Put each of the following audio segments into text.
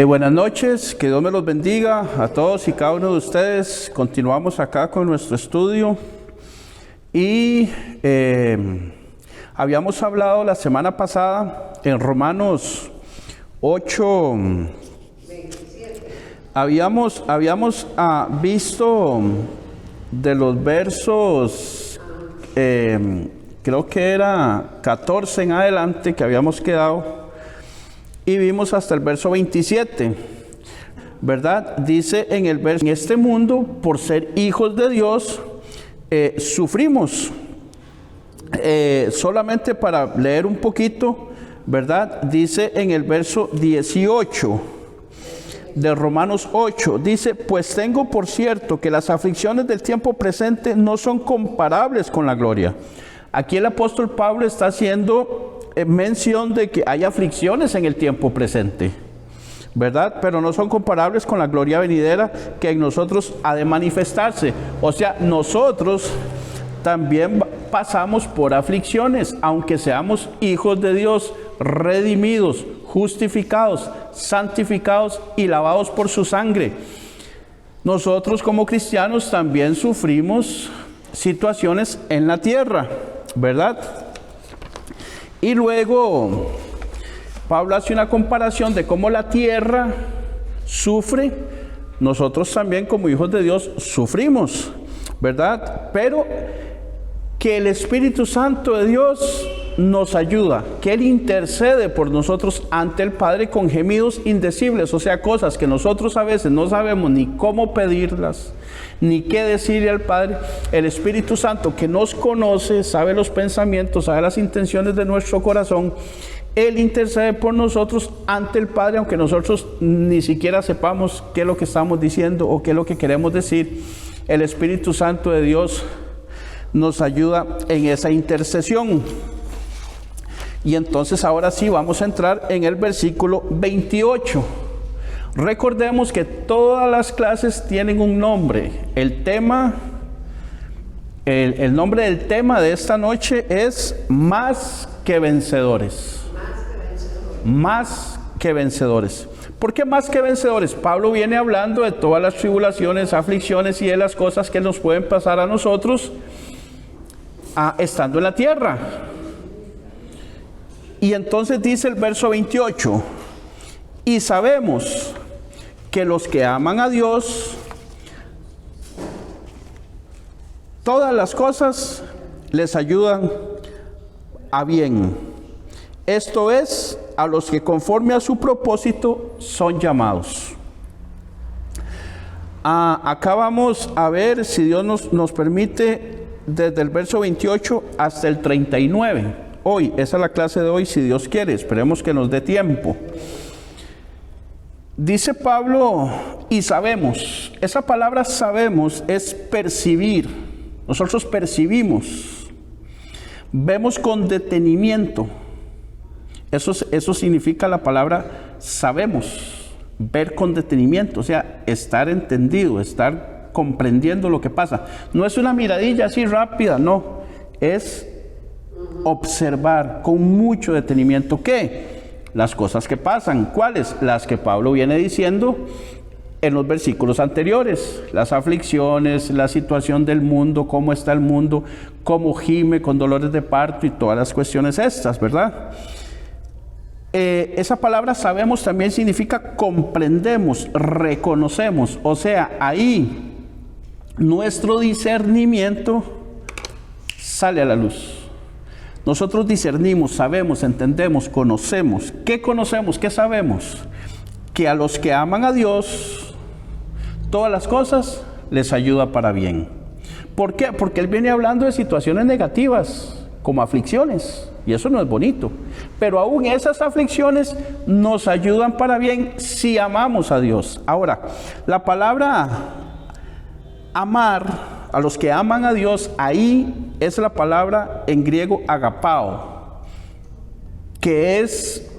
Buenas noches, que Dios me los bendiga a todos y cada uno de ustedes. Continuamos acá con nuestro estudio y habíamos hablado la semana pasada en Romanos 8, 27. Habíamos visto de los versos, creo que era 14 en adelante que habíamos quedado. Y vimos hasta el verso 27, ¿verdad? Dice en el verso: en este mundo, por ser hijos de Dios, sufrimos. Solamente para leer un poquito, ¿verdad? Dice en el verso 18 de Romanos 8, dice: pues tengo por cierto que las aflicciones del tiempo presente no son comparables con la gloria. Aquí el apóstol Pablo está haciendo mención de que hay aflicciones en el tiempo presente, ¿verdad? Pero no son comparables con la gloria venidera que en nosotros ha de manifestarse. O sea, nosotros también pasamos por aflicciones, aunque seamos hijos de Dios, redimidos, justificados, santificados y lavados por su sangre. Nosotros como cristianos también sufrimos situaciones en la tierra, ¿verdad? Y luego Pablo hace una comparación de cómo la tierra sufre. Nosotros también como hijos de Dios sufrimos, ¿verdad? Pero que el Espíritu Santo de Dios nos ayuda, que Él intercede por nosotros ante el Padre con gemidos indecibles, o sea, cosas que nosotros a veces no sabemos ni cómo pedirlas, ni qué decirle al Padre. El Espíritu Santo, que nos conoce, sabe los pensamientos, sabe las intenciones de nuestro corazón, Él intercede por nosotros ante el Padre, aunque nosotros ni siquiera sepamos qué es lo que estamos diciendo o qué es lo que queremos decir. El Espíritu Santo de Dios nos ayuda en esa intercesión. Y entonces ahora sí vamos a entrar en el versículo 28. Recordemos que todas las clases tienen un nombre. El tema, el nombre del tema de esta noche es Más que vencedores. Más que vencedores. ¿Por qué más que vencedores? Pablo viene hablando de todas las tribulaciones, aflicciones y de las cosas que nos pueden pasar a nosotros estando en la tierra. Y entonces dice el verso 28, y sabemos que los que aman a Dios, todas las cosas les ayudan a bien. Esto es, a los que conforme a su propósito son llamados. Acá vamos a ver, si Dios nos permite, desde el verso 28 hasta el 39. Hoy, esa es la clase de hoy, si Dios quiere, esperemos que nos dé tiempo. Dice Pablo, y sabemos. Esa palabra sabemos es percibir. Nosotros percibimos, vemos con detenimiento. Eso significa la palabra sabemos, ver con detenimiento, o sea, estar entendido, estar comprendiendo lo que pasa. No es una miradilla así rápida, no, es observar con mucho detenimiento. ¿Qué? Las cosas que pasan. ¿Cuáles? Las que Pablo viene diciendo en los versículos anteriores. Las aflicciones, la situación del mundo, cómo está el mundo, cómo gime con dolores de parto y todas las cuestiones estas, ¿verdad? Esa palabra sabemos también significa comprendemos, reconocemos. O sea, ahí nuestro discernimiento sale a la luz. Nosotros discernimos, sabemos, entendemos, conocemos. ¿Qué conocemos? ¿Qué sabemos? Que a los que aman a Dios, todas las cosas les ayuda para bien. ¿Por qué? Porque Él viene hablando de situaciones negativas, como aflicciones, y eso no es bonito. Pero aún esas aflicciones nos ayudan para bien si amamos a Dios. Ahora, la palabra amar, a los que aman a Dios, ahí es la palabra en griego agapao, que es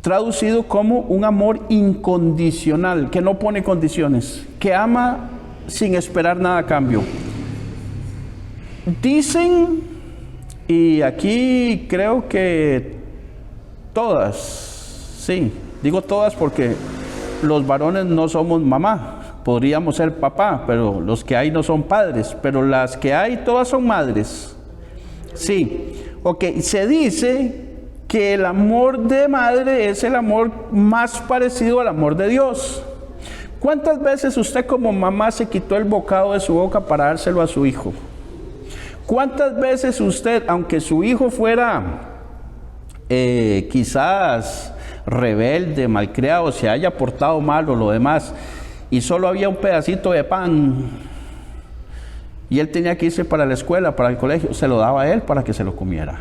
traducido como un amor incondicional, que no pone condiciones, que ama sin esperar nada a cambio. Dicen, y aquí creo que Todas, sí. Digo todas porque los varones no somos mamá. Podríamos ser papá, pero los que hay no son padres. Pero las que hay, todas son madres. Sí. Ok, se dice que el amor de madre es el amor más parecido al amor de Dios. ¿Cuántas veces usted como mamá se quitó el bocado de su boca para dárselo a su hijo? ¿Cuántas veces usted, aunque su hijo fuera quizás rebelde, malcriado, se haya portado mal o lo demás, y solo había un pedacito de pan, y él tenía que irse para la escuela, para el colegio, se lo daba a él para que se lo comiera?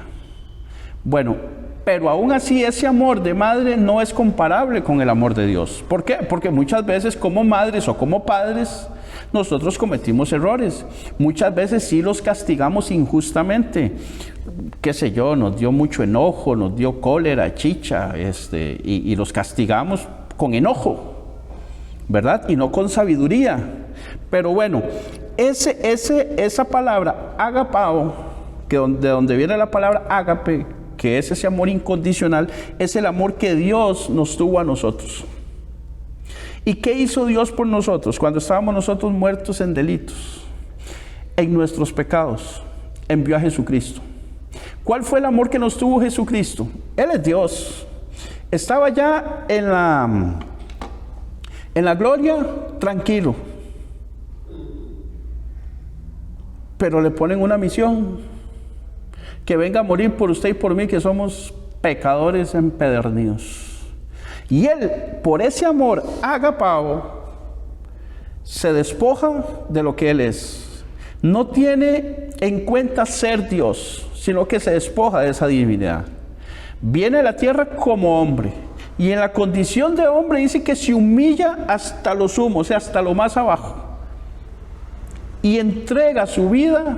Bueno, pero aún así ese amor de madre no es comparable con el amor de Dios. ¿Por qué? Porque muchas veces como madres o como padres nosotros cometimos errores. Muchas veces sí los castigamos injustamente. Qué sé yo, nos dio mucho enojo, nos dio cólera, chicha, y los castigamos con enojo, ¿verdad? Y no con sabiduría. Pero bueno, esa palabra agapao, de donde viene la palabra ágape, que es ese amor incondicional, es el amor que Dios nos tuvo a nosotros. ¿Y qué hizo Dios por nosotros cuando estábamos nosotros muertos en delitos, en nuestros pecados? Envió a Jesucristo. ¿Cuál fue el amor que nos tuvo Jesucristo? Él es Dios. Estaba ya en la gloria, tranquilo. Pero le ponen una misión: que venga a morir por usted y por mí, que somos pecadores empedernidos. Y Él, por ese amor agapao, se despoja de lo que Él es. No tiene en cuenta ser Dios, sino que se despoja de esa divinidad. Viene a la tierra como hombre, y en la condición de hombre dice que se humilla hasta lo sumo, o sea, hasta lo más abajo, y entrega su vida,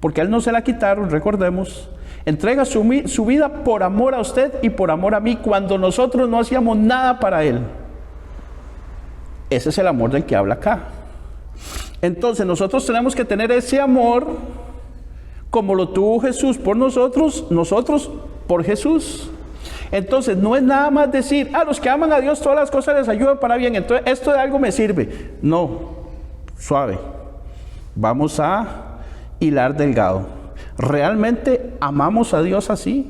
porque a Él no se la quitaron, recordemos, entrega su vida por amor a usted y por amor a mí, cuando nosotros no hacíamos nada para Él. Ese es el amor del que habla acá. Entonces nosotros tenemos que tener ese amor como lo tuvo Jesús por nosotros, nosotros por Jesús. Entonces no es nada más decir: los que aman a Dios todas las cosas les ayudan para bien, entonces esto de algo me sirve. No, suave, vamos a hilar delgado. ¿Realmente amamos a Dios así?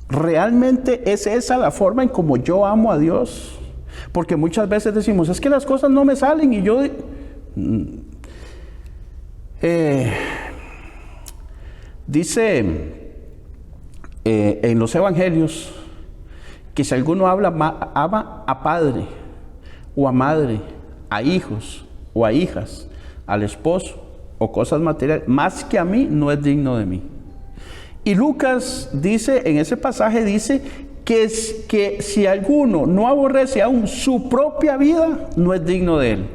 ¿Realmente es esa la forma en como yo amo a Dios? Porque muchas veces decimos: es que las cosas no me salen, y yo dice en los evangelios que si alguno ama a padre o a madre, a hijos o a hijas, al esposo o cosas materiales, más que a mí, no es digno de mí. Y Lucas dice, en ese pasaje dice que si alguno no aborrece aún su propia vida, no es digno de Él.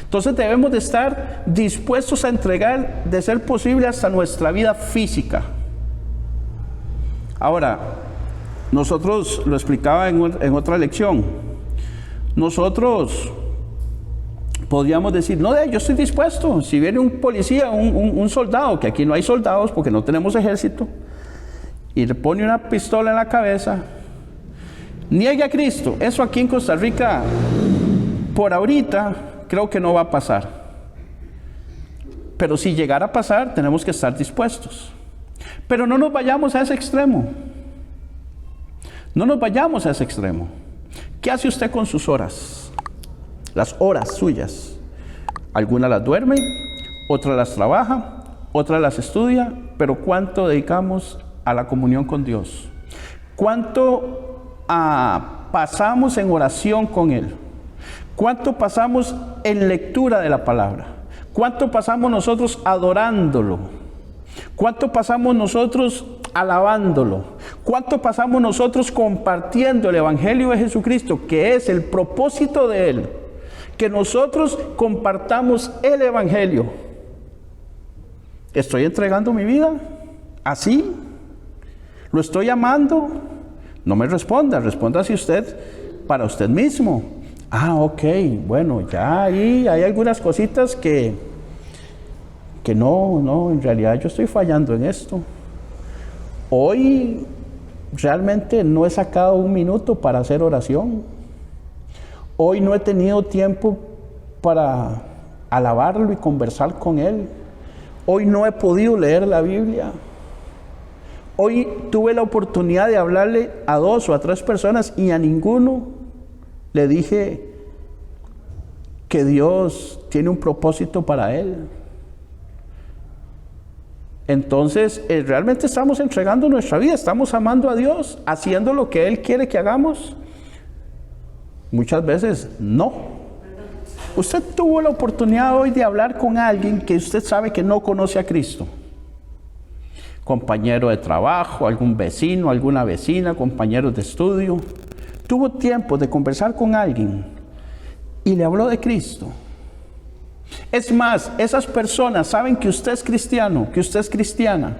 Entonces debemos de estar dispuestos a entregar, de ser posible, hasta nuestra vida física. Ahora, nosotros, lo explicaba en otra lección, nosotros podríamos decir: no, yo estoy dispuesto. Si viene un policía, un soldado, que aquí no hay soldados porque no tenemos ejército, y le pone una pistola en la cabeza, niegue a Cristo. Eso aquí en Costa Rica, por ahorita, creo que no va a pasar. Pero si llegara a pasar, tenemos que estar dispuestos. Pero no nos vayamos a ese extremo. No nos vayamos a ese extremo. ¿Qué hace usted con sus horas? Las horas suyas. Algunas las duerme, otras las trabaja, otras las estudia, pero ¿cuánto dedicamos a la comunión con Dios? ¿Cuánto pasamos en oración con Él? ¿Cuánto pasamos en lectura de la palabra? ¿Cuánto pasamos nosotros adorándolo? ¿Cuánto pasamos nosotros alabándolo? ¿Cuánto pasamos nosotros compartiendo el Evangelio de Jesucristo, que es el propósito de Él? Que nosotros compartamos el Evangelio. ¿Estoy entregando mi vida así? ¿Lo estoy amando? No me responda, respóndase usted para usted mismo. Ok, bueno, ya ahí hay algunas cositas que no, en realidad yo estoy fallando en esto. Hoy realmente no he sacado un minuto para hacer oración. Hoy no he tenido tiempo para alabarlo y conversar con Él. Hoy no he podido leer la Biblia. Hoy tuve la oportunidad de hablarle a 2 o a 3 personas y a ninguno le dije que Dios tiene un propósito para él. Entonces, realmente estamos entregando nuestra vida, estamos amando a Dios, haciendo lo que Él quiere que hagamos. Muchas veces no. Usted tuvo la oportunidad hoy de hablar con alguien que usted sabe que no conoce a Cristo. Compañero de trabajo, algún vecino, alguna vecina, compañeros de estudio. Tuvo tiempo de conversar con alguien y le habló de Cristo. Es más, esas personas saben que usted es cristiano, que usted es cristiana.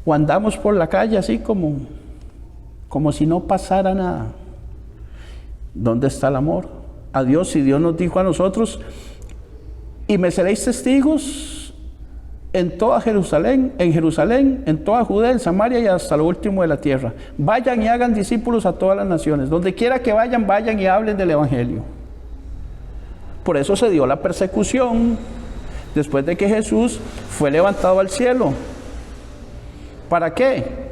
O andamos por la calle así como si no pasara nada. ¿Dónde está el amor a Dios? Y Dios nos dijo a nosotros: y me seréis testigos en toda Jerusalén, en toda Judea, en Samaria y hasta lo último de la tierra. Vayan y hagan discípulos a todas las naciones. Donde quiera que vayan, vayan y hablen del Evangelio. Por eso se dio la persecución después de que Jesús fue levantado al cielo. ¿Para qué?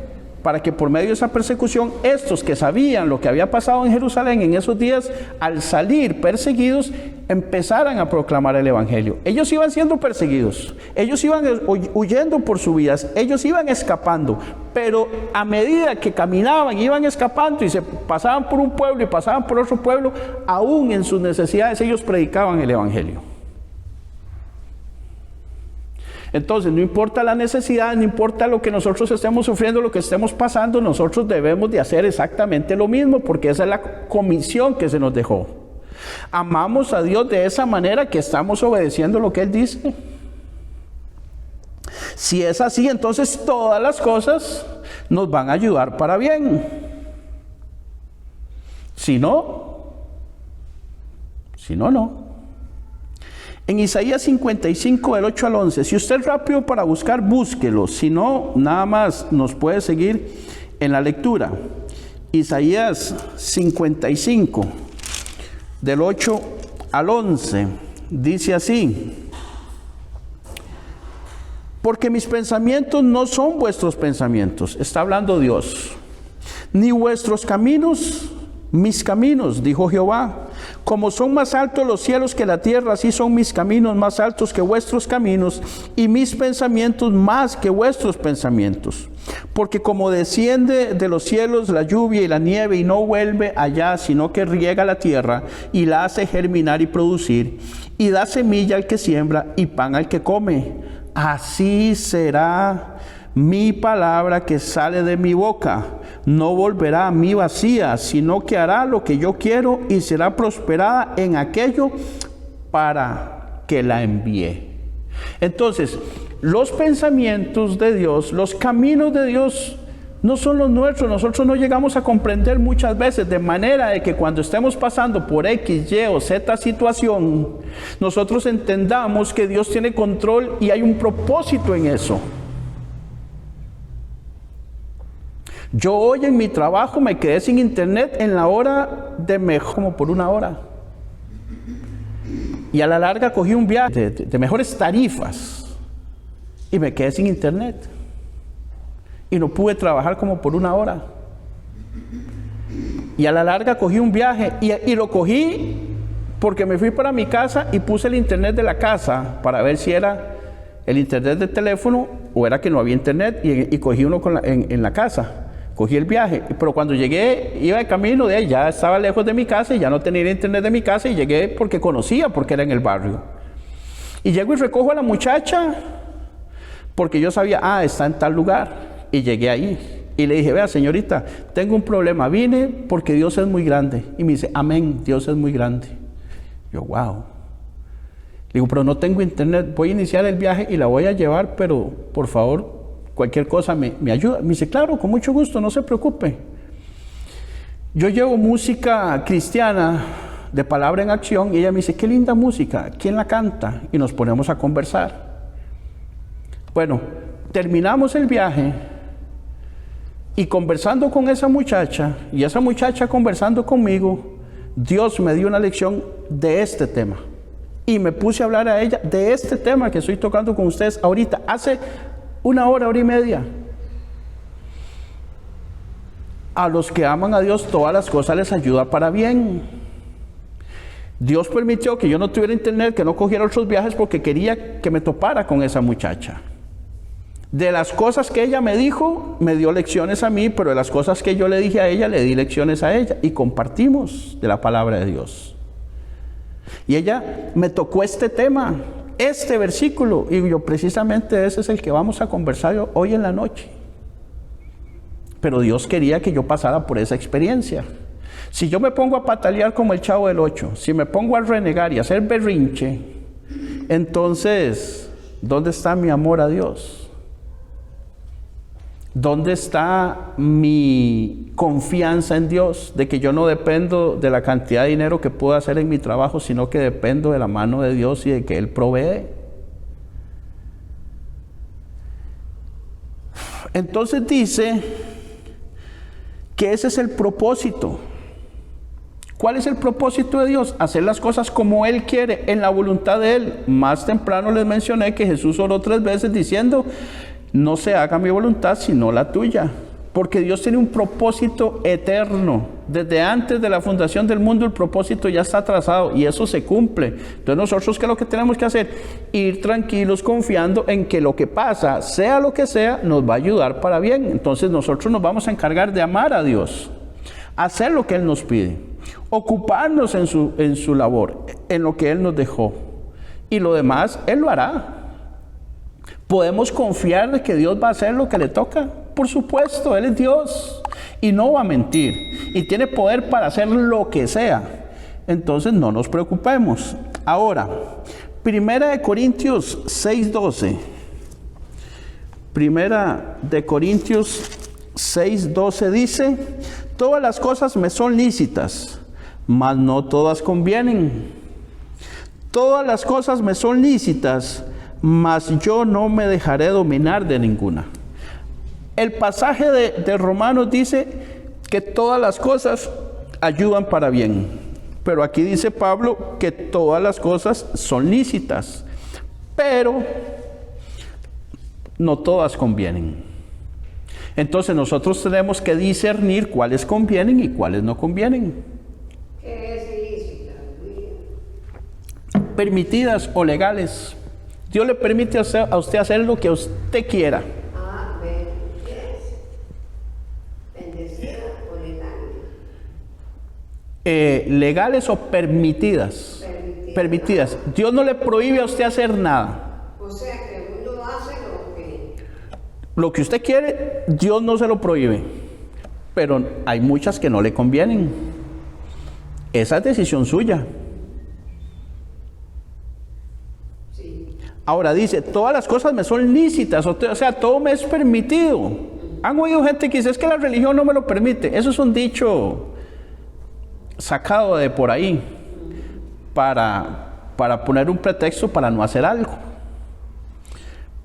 Para que por medio de esa persecución, estos que sabían lo que había pasado en Jerusalén en esos días, al salir perseguidos, empezaran a proclamar el Evangelio. Ellos iban siendo perseguidos, ellos iban huyendo por sus vidas, ellos iban escapando, pero a medida que caminaban, iban escapando y se pasaban por un pueblo y pasaban por otro pueblo, aún en sus necesidades ellos predicaban el Evangelio. Entonces, no importa la necesidad, no importa lo que nosotros estemos sufriendo, lo que estemos pasando, nosotros debemos de hacer exactamente lo mismo, porque esa es la comisión que se nos dejó. Amamos a Dios de esa manera que estamos obedeciendo lo que Él dice. Si es así, entonces todas las cosas nos van a ayudar para bien. Si no, no. En Isaías 55, del 8 al 11, si usted es rápido para buscar, búsquelo. Si no, nada más nos puede seguir en la lectura. Isaías 55, del 8 al 11, dice así: porque mis pensamientos no son vuestros pensamientos, está hablando Dios, ni vuestros caminos mis caminos, dijo Jehová. Como son más altos los cielos que la tierra, así son mis caminos más altos que vuestros caminos, y mis pensamientos más que vuestros pensamientos. Porque como desciende de los cielos la lluvia y la nieve, y no vuelve allá, sino que riega la tierra, y la hace germinar y producir, y da semilla al que siembra, y pan al que come, así será mi palabra que sale de mi boca. No volverá a mí vacía, sino que hará lo que yo quiero y será prosperada en aquello para que la envíe. Entonces, los pensamientos de Dios, los caminos de Dios no son los nuestros. Nosotros no llegamos a comprender muchas veces, de manera de que cuando estemos pasando por X, Y o Z situación, nosotros entendamos que Dios tiene control y hay un propósito en eso. Yo hoy en mi trabajo me quedé sin internet en la hora de mejor, como por 1 hora. Y a la larga cogí un viaje de mejores tarifas y me quedé sin internet. Y no pude trabajar como por 1 hora. Y a la larga cogí un viaje y lo cogí porque me fui para mi casa y puse el internet de la casa para ver si era el internet del teléfono o era que no había internet, y cogí uno en la casa. Cogí el viaje, pero cuando llegué, iba de camino de ahí, ya estaba lejos de mi casa y ya no tenía el internet de mi casa, y llegué porque conocía, porque era en el barrio. Y llego y recojo a la muchacha porque yo sabía, está en tal lugar, y llegué ahí. Y le dije: vea, señorita, tengo un problema, vine porque Dios es muy grande. Y me dice: amén, Dios es muy grande. Yo: wow. Le digo: pero no tengo internet, voy a iniciar el viaje y la voy a llevar, pero por favor, cualquier cosa me ayuda. Me dice: claro, con mucho gusto, no se preocupe. Yo llevo música cristiana de Palabra en Acción, y ella me dice: qué linda música, ¿quién la canta? Y nos ponemos a conversar. Bueno, terminamos el viaje y conversando con esa muchacha, y esa muchacha conversando conmigo, Dios me dio una lección de este tema. Y me puse a hablar a ella de este tema que estoy tocando con ustedes ahorita, hace una hora y media. A los que aman a Dios, todas las cosas les ayudan para bien. Dios permitió que yo no tuviera internet, que no cogiera otros viajes porque quería que me topara con esa muchacha. De las cosas que ella me dijo, me dio lecciones a mí, pero de las cosas que yo le dije a ella, le di lecciones a ella y compartimos de la palabra de Dios. Y ella me tocó este tema, este versículo, y yo precisamente ese es el que vamos a conversar hoy en la noche. Pero Dios quería que yo pasara por esa experiencia. Si yo me pongo a patalear como el Chavo del Ocho, si me pongo a renegar y a hacer berrinche, entonces, ¿dónde está mi amor a Dios? ¿Dónde está mi confianza en Dios? De que yo no dependo de la cantidad de dinero que puedo hacer en mi trabajo, sino que dependo de la mano de Dios y de que Él provee. Entonces dice que ese es el propósito. ¿Cuál es el propósito de Dios? Hacer las cosas como Él quiere, en la voluntad de Él. Más temprano les mencioné que Jesús oró 3 veces diciendo: no se haga mi voluntad sino la tuya. Porque Dios tiene un propósito eterno. Desde antes de la fundación del mundo el propósito ya está trazado y eso se cumple. Entonces nosotros, ¿qué es lo que tenemos que hacer? Ir tranquilos confiando en que lo que pasa, sea lo que sea, nos va a ayudar para bien. Entonces nosotros nos vamos a encargar de amar a Dios, hacer lo que Él nos pide, ocuparnos en su labor, en lo que Él nos dejó. Y lo demás Él lo hará. ¿Podemos confiar de que Dios va a hacer lo que le toca? Por supuesto, Él es Dios y no va a mentir y tiene poder para hacer lo que sea. Entonces no nos preocupemos. Ahora, 1 Corintios 6:12. 1 Corintios 6:12 dice: todas las cosas me son lícitas, mas no todas convienen. Todas las cosas me son lícitas, mas yo no me dejaré dominar de ninguna. El pasaje de Romanos dice que todas las cosas ayudan para bien, pero aquí dice Pablo que todas las cosas son lícitas, pero no todas convienen. Entonces nosotros tenemos que discernir cuáles convienen y cuáles no convienen. ¿Qué es ilícita? Permitidas o legales. Dios le permite a usted hacer lo que usted quiera. ¿Bendecida o legal? Legales o permitidas. Permitidas. Dios no le prohíbe a usted hacer nada. O sea que uno hace Lo que usted quiere, Dios no se lo prohíbe. Pero hay muchas que no le convienen. Esa es decisión suya. Ahora dice, todas las cosas me son lícitas, o sea, todo me es permitido. Han oído gente que dice, es que la religión no me lo permite. Eso es un dicho sacado de por ahí para poner un pretexto para no hacer algo.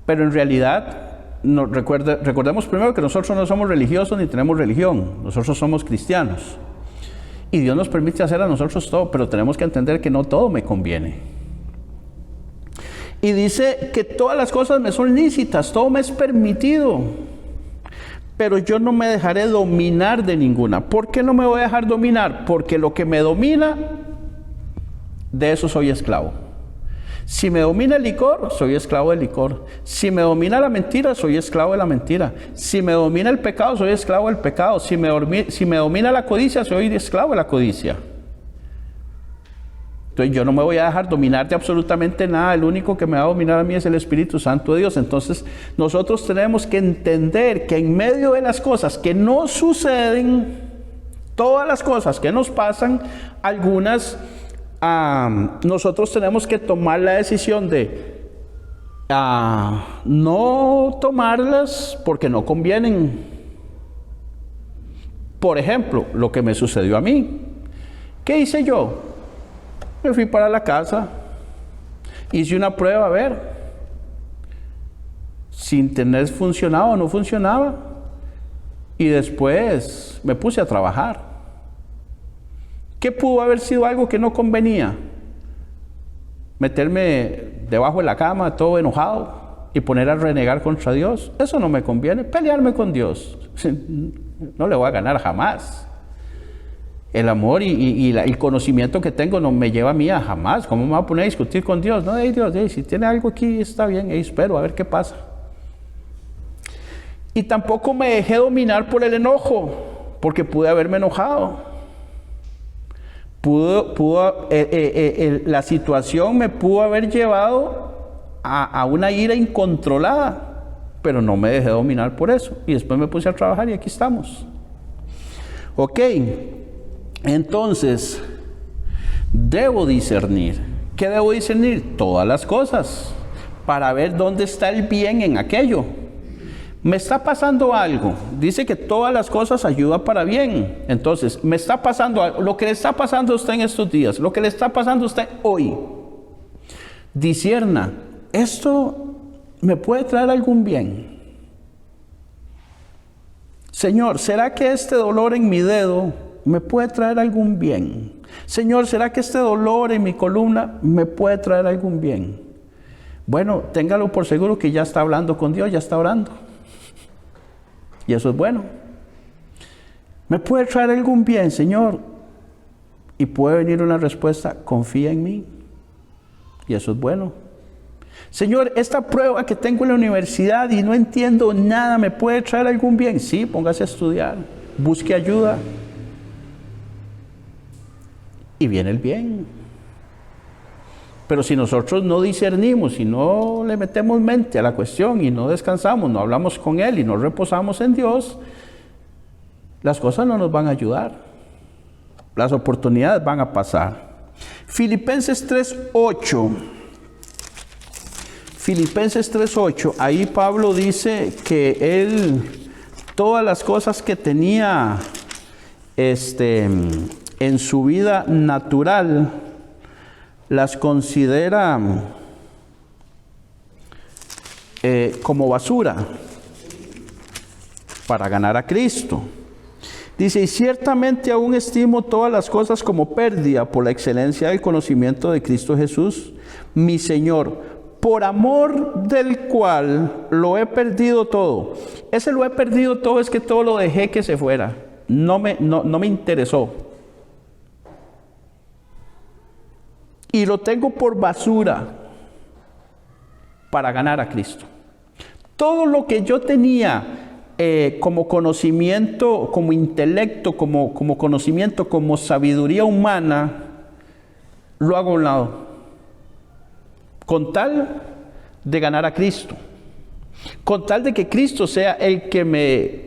Pero en realidad, recordemos primero que nosotros no somos religiosos ni tenemos religión. Nosotros somos cristianos. Y Dios nos permite hacer a nosotros todo, pero tenemos que entender que no todo me conviene. Y dice que todas las cosas me son lícitas, todo me es permitido, pero yo no me dejaré dominar de ninguna. ¿Por qué no me voy a dejar dominar? Porque lo que me domina, de eso soy esclavo. Si me domina el licor, soy esclavo del licor. Si me domina la mentira, soy esclavo de la mentira. Si me domina el pecado, soy esclavo del pecado. Si me domina la codicia, soy esclavo de la codicia. Entonces yo no me voy a dejar dominar de absolutamente nada. El único que me va a dominar a mí es el Espíritu Santo de Dios. Entonces nosotros tenemos que entender que en medio de las cosas que no suceden, todas las cosas que nos pasan, algunas nosotros tenemos que tomar la decisión de no tomarlas porque no convienen. Por ejemplo, lo que me sucedió a mí. ¿Qué hice yo? Me fui para la casa, hice una prueba a ver si Internet funcionaba o no funcionaba. Y después me puse a trabajar. ¿Qué pudo haber sido algo que no convenía? Meterme debajo de la cama todo enojado y poner a renegar contra Dios. Eso no me conviene. Pelearme con Dios. No le voy a ganar jamás. El amor y el conocimiento que tengo no me lleva a mí a jamás. ¿Cómo me voy a poner a discutir con Dios? No, Dios, si tiene algo aquí está bien, espero a ver qué pasa. Y tampoco me dejé dominar por el enojo, porque pude haberme enojado. La situación me pudo haber llevado a una ira incontrolada, pero no me dejé dominar por eso. Y después me puse a trabajar y aquí estamos. Ok, entonces, debo discernir. ¿Qué debo discernir? Todas las cosas, para ver dónde está el bien en aquello. Me está pasando algo. Dice que todas las cosas ayudan para bien. Entonces, me está pasando algo. Lo que le está pasando a usted en estos días, lo que le está pasando a usted hoy, discierna, ¿esto me puede traer algún bien? Señor, ¿será que este dolor en mi dedo me puede traer algún bien? Señor, ¿será que este dolor en mi columna me puede traer algún bien? Bueno, téngalo por seguro que ya está hablando con Dios, ya está orando. Y eso es bueno. ¿Me puede traer algún bien, Señor? Y puede venir una respuesta, confía en mí. Y eso es bueno. Señor, esta prueba que tengo en la universidad y no entiendo nada, ¿me puede traer algún bien? Sí, póngase a estudiar, busque ayuda. Y viene el bien. Pero si nosotros no discernimos y no le metemos mente a la cuestión y no descansamos, no hablamos con Él y no reposamos en Dios, las cosas no nos van a ayudar. Las oportunidades van a pasar. Filipenses 3:8. Filipenses 3:8. Ahí Pablo dice que él, todas las cosas que tenía en su vida natural, las considera como basura para ganar a Cristo. Dice, y ciertamente aún estimo todas las cosas como pérdida por la excelencia del conocimiento de Cristo Jesús, mi Señor, por amor del cual lo he perdido todo. Ese lo he perdido todo es que todo lo dejé que se fuera. No me interesó. Y lo tengo por basura para ganar a Cristo. Todo lo que yo tenía como conocimiento, como intelecto, como conocimiento, como sabiduría humana, lo hago a un lado. Con tal de ganar a Cristo. Con tal de que Cristo sea el que me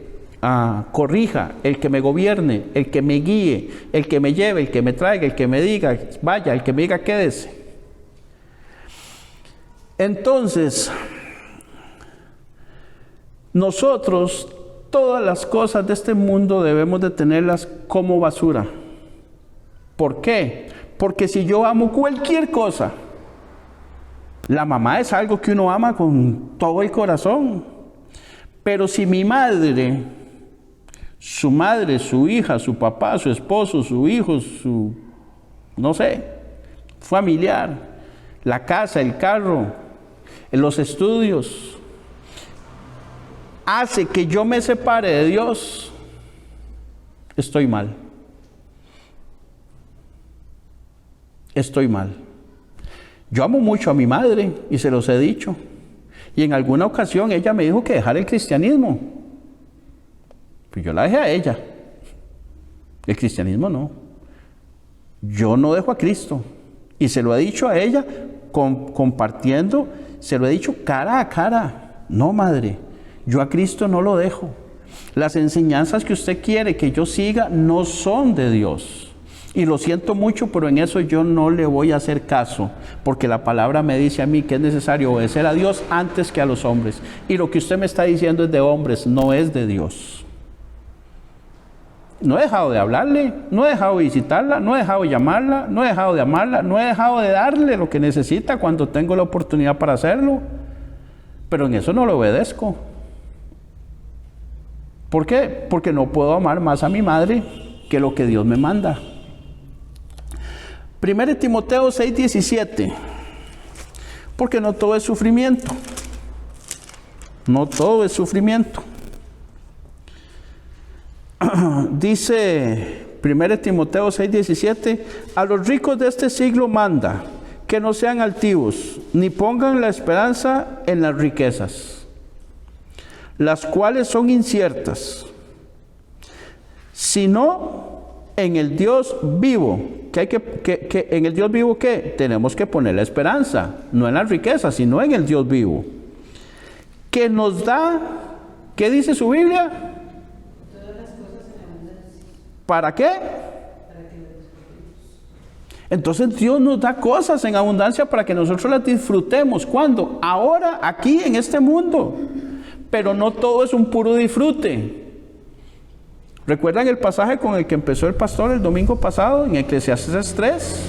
corrija, el que me gobierne, el que me guíe, el que me lleve, el que me traiga, el que me diga vaya, el que me diga quédese. Entonces, nosotros todas las cosas de este mundo debemos de tenerlas como basura. ¿Por qué? Porque si yo amo cualquier cosa, la mamá es algo que uno ama con todo el corazón, pero si mi madre, su hija, su papá, su esposo, su hijo, su, no sé, familiar, la casa, el carro, los estudios, hace que yo me separe de Dios, estoy mal. Estoy mal. Yo amo mucho a mi madre y se los he dicho. Y en alguna ocasión ella me dijo que dejara el cristianismo. Pues yo la dejé a ella. El cristianismo no. Yo no dejo a Cristo. Y se lo he dicho a ella compartiendo, se lo he dicho cara a cara. No, madre, yo a Cristo no lo dejo. Las enseñanzas que usted quiere que yo siga no son de Dios. Y lo siento mucho, pero en eso yo no le voy a hacer caso, porque la palabra me dice a mí que es necesario obedecer a Dios antes que a los hombres. Y lo que usted me está diciendo es de hombres, no es de Dios. No he dejado de hablarle, no he dejado de visitarla, no he dejado de llamarla, no he dejado de amarla, no he dejado de darle lo que necesita cuando tengo la oportunidad para hacerlo. pero en eso no le obedezco. ¿Por qué? Porque no puedo amar más a mi madre que lo que Dios me manda. 1 Timoteo 6:17. Porque no todo es sufrimiento. No todo es sufrimiento. Dice 1 Timoteo 6:17, a los ricos de este siglo manda que no sean altivos, ni pongan la esperanza en las riquezas, las cuales son inciertas, sino en el Dios vivo. Que en el Dios vivo, ¿qué? Tenemos que poner la esperanza, no en las riquezas, sino en el Dios vivo, que nos da, ¿qué dice su Biblia? Todas las cosas en abundancia. ¿Para qué? Para que las disfrutemos. Entonces Dios nos da cosas en abundancia para que nosotros las disfrutemos. ¿Cuándo? Ahora, aquí, en este mundo. Pero no todo es un puro disfrute. ¿Recuerdan el pasaje con el que empezó el pastor el domingo pasado en Eclesiastés 3?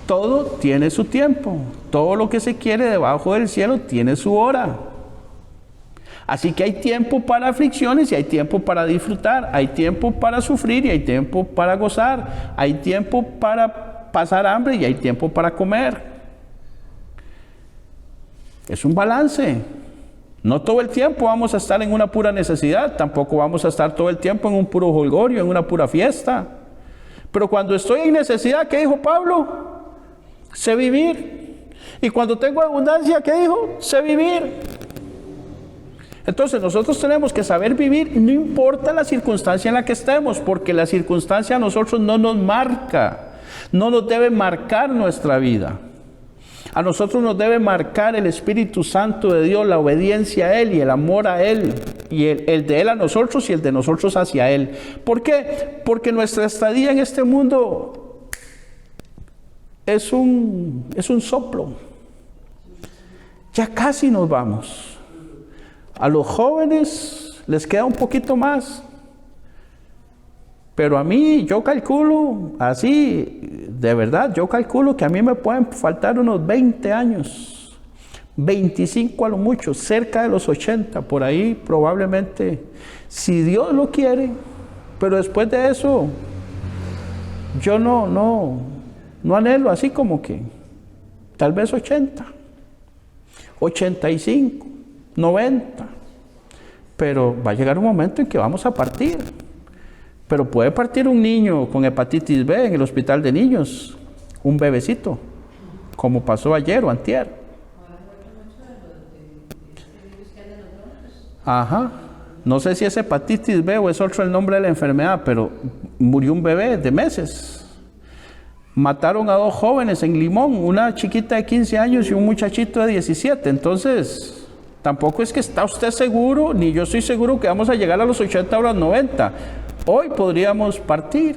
Todo tiene su tiempo. Todo lo que se quiere debajo del cielo tiene su hora. Así que hay tiempo para aflicciones y hay tiempo para disfrutar. Hay tiempo para sufrir y hay tiempo para gozar. Hay tiempo para pasar hambre y hay tiempo para comer. Es un balance. No todo el tiempo vamos a estar en una pura necesidad, tampoco vamos a estar todo el tiempo en un puro jolgorio, en una pura fiesta. Pero cuando estoy en necesidad, ¿qué dijo Pablo? Sé vivir. Y cuando tengo abundancia, ¿qué dijo? Sé vivir. Entonces nosotros tenemos que saber vivir, no importa la circunstancia en la que estemos, porque la circunstancia a nosotros no nos marca, no nos debe marcar nuestra vida. A nosotros nos debe marcar el Espíritu Santo de Dios, la obediencia a Él y el amor a Él, y el de Él a nosotros y el de nosotros hacia Él. ¿Por qué? Porque nuestra estadía en este mundo es un soplo. Ya casi nos vamos. A los jóvenes les queda un poquito más. Pero a mí, yo calculo, así, de verdad, yo calculo que a mí me pueden faltar unos 20 años, 25 a lo mucho, cerca de los 80, por ahí probablemente, si Dios lo quiere. Pero después de eso, yo no anhelo así como que, tal vez 80, 85, 90, pero va a llegar un momento en que vamos a partir. Pero puede partir un niño con hepatitis B en el hospital de niños, un bebecito, como pasó ayer o antier. Ajá. No sé si es hepatitis B o es otro el nombre de la enfermedad, pero murió un bebé de meses. Mataron a 2 jóvenes en Limón, una chiquita de 15 años y un muchachito de 17. Entonces, tampoco es que está usted seguro, ni yo estoy seguro que vamos a llegar a los 80 o los 90. Hoy podríamos partir.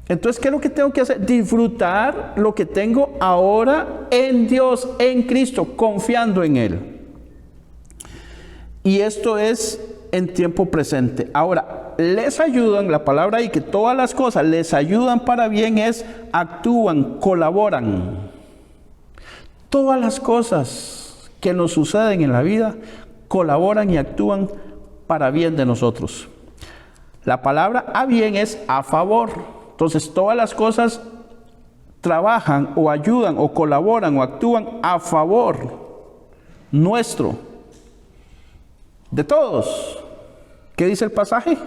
Entonces, ¿qué es lo que tengo que hacer? Disfrutar lo que tengo ahora en Dios, en Cristo, confiando en Él. Y esto es en tiempo presente. Ahora, les ayudan, la palabra ahí, que todas las cosas les ayudan para bien, es actúan, colaboran. Todas las cosas que nos suceden en la vida colaboran y actúan para bien de nosotros. La palabra a bien es a favor. Entonces todas las cosas trabajan o ayudan o colaboran o actúan a favor nuestro, de todos. ¿Qué dice el pasaje?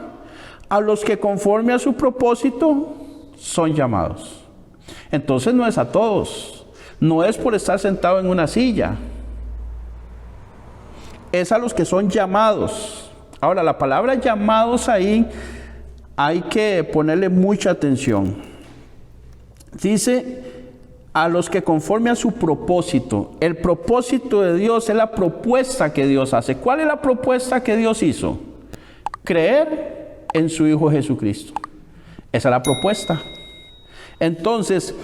A los que conforme a su propósito son llamados. Entonces no es a todos, no es por estar sentado en una silla, es a los que son llamados. Ahora, la palabra llamados ahí hay que ponerle mucha atención. Dice, a los que conforme a su propósito. El propósito de Dios es la propuesta que Dios hace. ¿Cuál es la propuesta que Dios hizo? Creer en su Hijo Jesucristo. Esa es la propuesta. Entonces,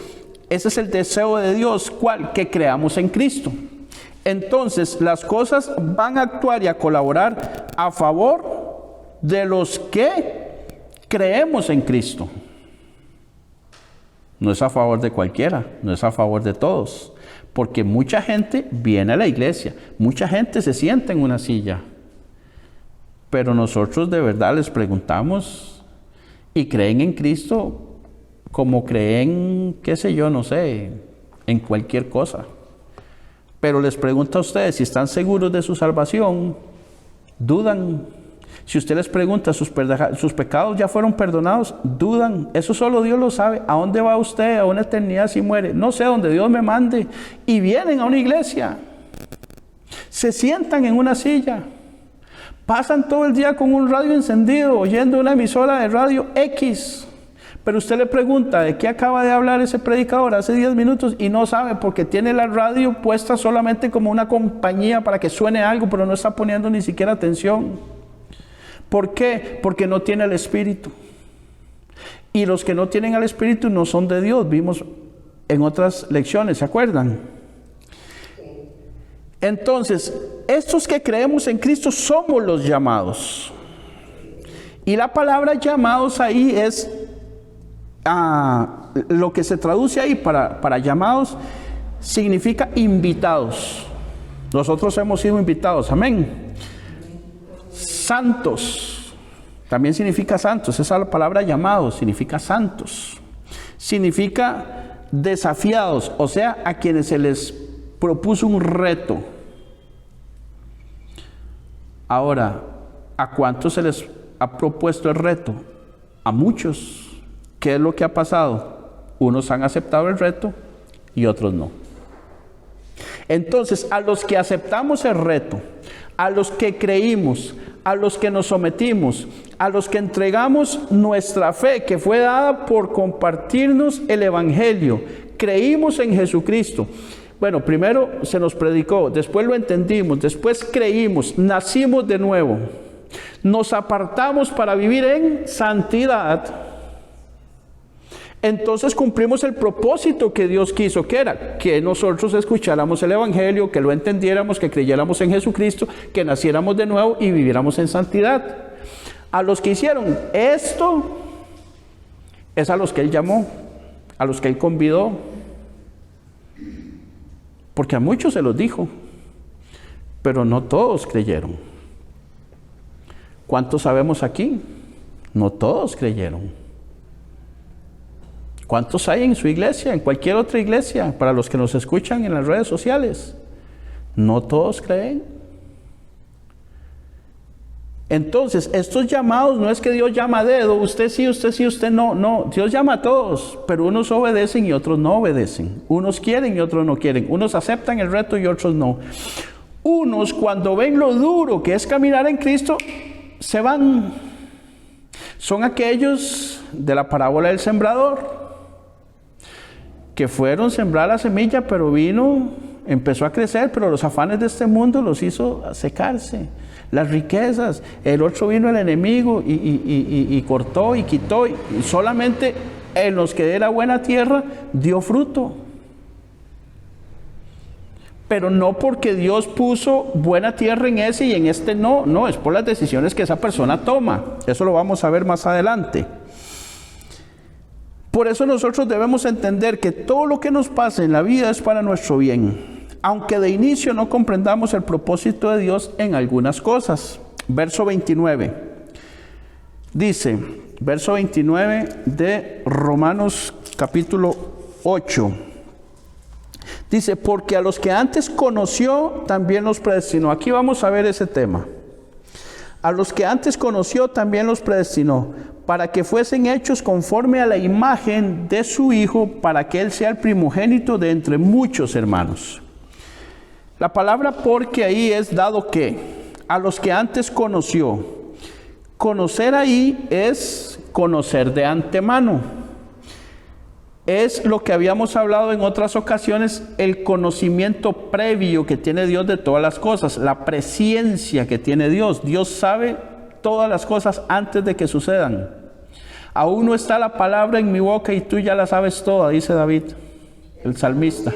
ese es el deseo de Dios. ¿Cuál? Que creamos en Cristo. Entonces, las cosas van a actuar y a colaborar a favor de los que creemos en Cristo. No es a favor de cualquiera, no es a favor de todos. Porque mucha gente viene a la iglesia, mucha gente se sienta en una silla. Pero nosotros de verdad les preguntamos y creen en Cristo como creen, qué sé yo, no sé, en cualquier cosa. Pero les pregunto a ustedes si están seguros de su salvación, dudan. Si usted les pregunta, ¿sus pecados ya fueron perdonados? Dudan. Eso solo Dios lo sabe. ¿A dónde va usted a una eternidad si muere? No sé, a donde Dios me mande. Y vienen a una iglesia. Se sientan en una silla. Pasan todo el día con un radio encendido, oyendo una emisora de radio X. Pero usted le pregunta, ¿de qué acaba de hablar ese predicador hace 10 minutos? Y no sabe, porque tiene la radio puesta solamente como una compañía para que suene algo, pero no está poniendo ni siquiera atención. ¿Por qué? Porque no tiene el Espíritu. Y los que no tienen el Espíritu no son de Dios. Vimos en otras lecciones, ¿se acuerdan? Entonces, estos que creemos en Cristo somos los llamados. Y la palabra llamados ahí es, lo que se traduce ahí para llamados, significa invitados. Nosotros hemos sido invitados, amén. Santos, también significa santos. Esa palabra llamados significa santos. Significa desafiados, o sea, a quienes se les propuso un reto. Ahora, ¿a cuántos se les ha propuesto el reto? A muchos. ¿Qué es lo que ha pasado? Unos han aceptado el reto y otros no. Entonces, a los que aceptamos el reto, a los que creímos, a los que nos sometimos, a los que entregamos nuestra fe, que fue dada por compartirnos el Evangelio, creímos en Jesucristo. Bueno, primero se nos predicó, después lo entendimos, después creímos, nacimos de nuevo, nos apartamos para vivir en santidad. Entonces cumplimos el propósito que Dios quiso, que era que nosotros escucháramos el Evangelio, que lo entendiéramos, que creyéramos en Jesucristo, que naciéramos de nuevo y viviéramos en santidad. A los que hicieron esto, es a los que Él llamó, a los que Él convidó, porque a muchos se los dijo, pero no todos creyeron. ¿Cuántos sabemos aquí? No todos creyeron. ¿Cuántos hay en su iglesia, en cualquier otra iglesia, para los que nos escuchan en las redes sociales? No todos creen. Entonces, estos llamados no es que Dios llama a dedo, usted sí, usted no. No, Dios llama a todos, pero unos obedecen y otros no obedecen. Unos quieren y otros no quieren. Unos aceptan el reto y otros no. Unos, cuando ven lo duro que es caminar en Cristo, se van. Son aquellos de la parábola del sembrador, que fueron sembrar la semilla, pero empezó a crecer, pero los afanes de este mundo los hizo secarse. Las riquezas, el otro vino el enemigo y cortó y quitó, y solamente en los que era buena tierra dio fruto. Pero no porque Dios puso buena tierra en ese y en este no, es por las decisiones que esa persona toma. Eso lo vamos a ver más adelante. Por eso nosotros debemos entender que todo lo que nos pasa en la vida es para nuestro bien, aunque de inicio no comprendamos el propósito de Dios en algunas cosas. Verso 29. Dice, verso 29 de Romanos capítulo 8. Dice, porque a los que antes conoció, también los predestinó. Aquí vamos a ver ese tema. A los que antes conoció, también los predestinó, para que fuesen hechos conforme a la imagen de su Hijo, para que Él sea el primogénito de entre muchos hermanos. La palabra porque ahí es dado que, a los que antes conoció. Conocer ahí es conocer de antemano. Es lo que habíamos hablado en otras ocasiones, el conocimiento previo que tiene Dios de todas las cosas, la presciencia que tiene Dios. Dios sabe todas las cosas antes de que sucedan. Aún no está la palabra en mi boca y tú ya la sabes toda, dice David, el salmista.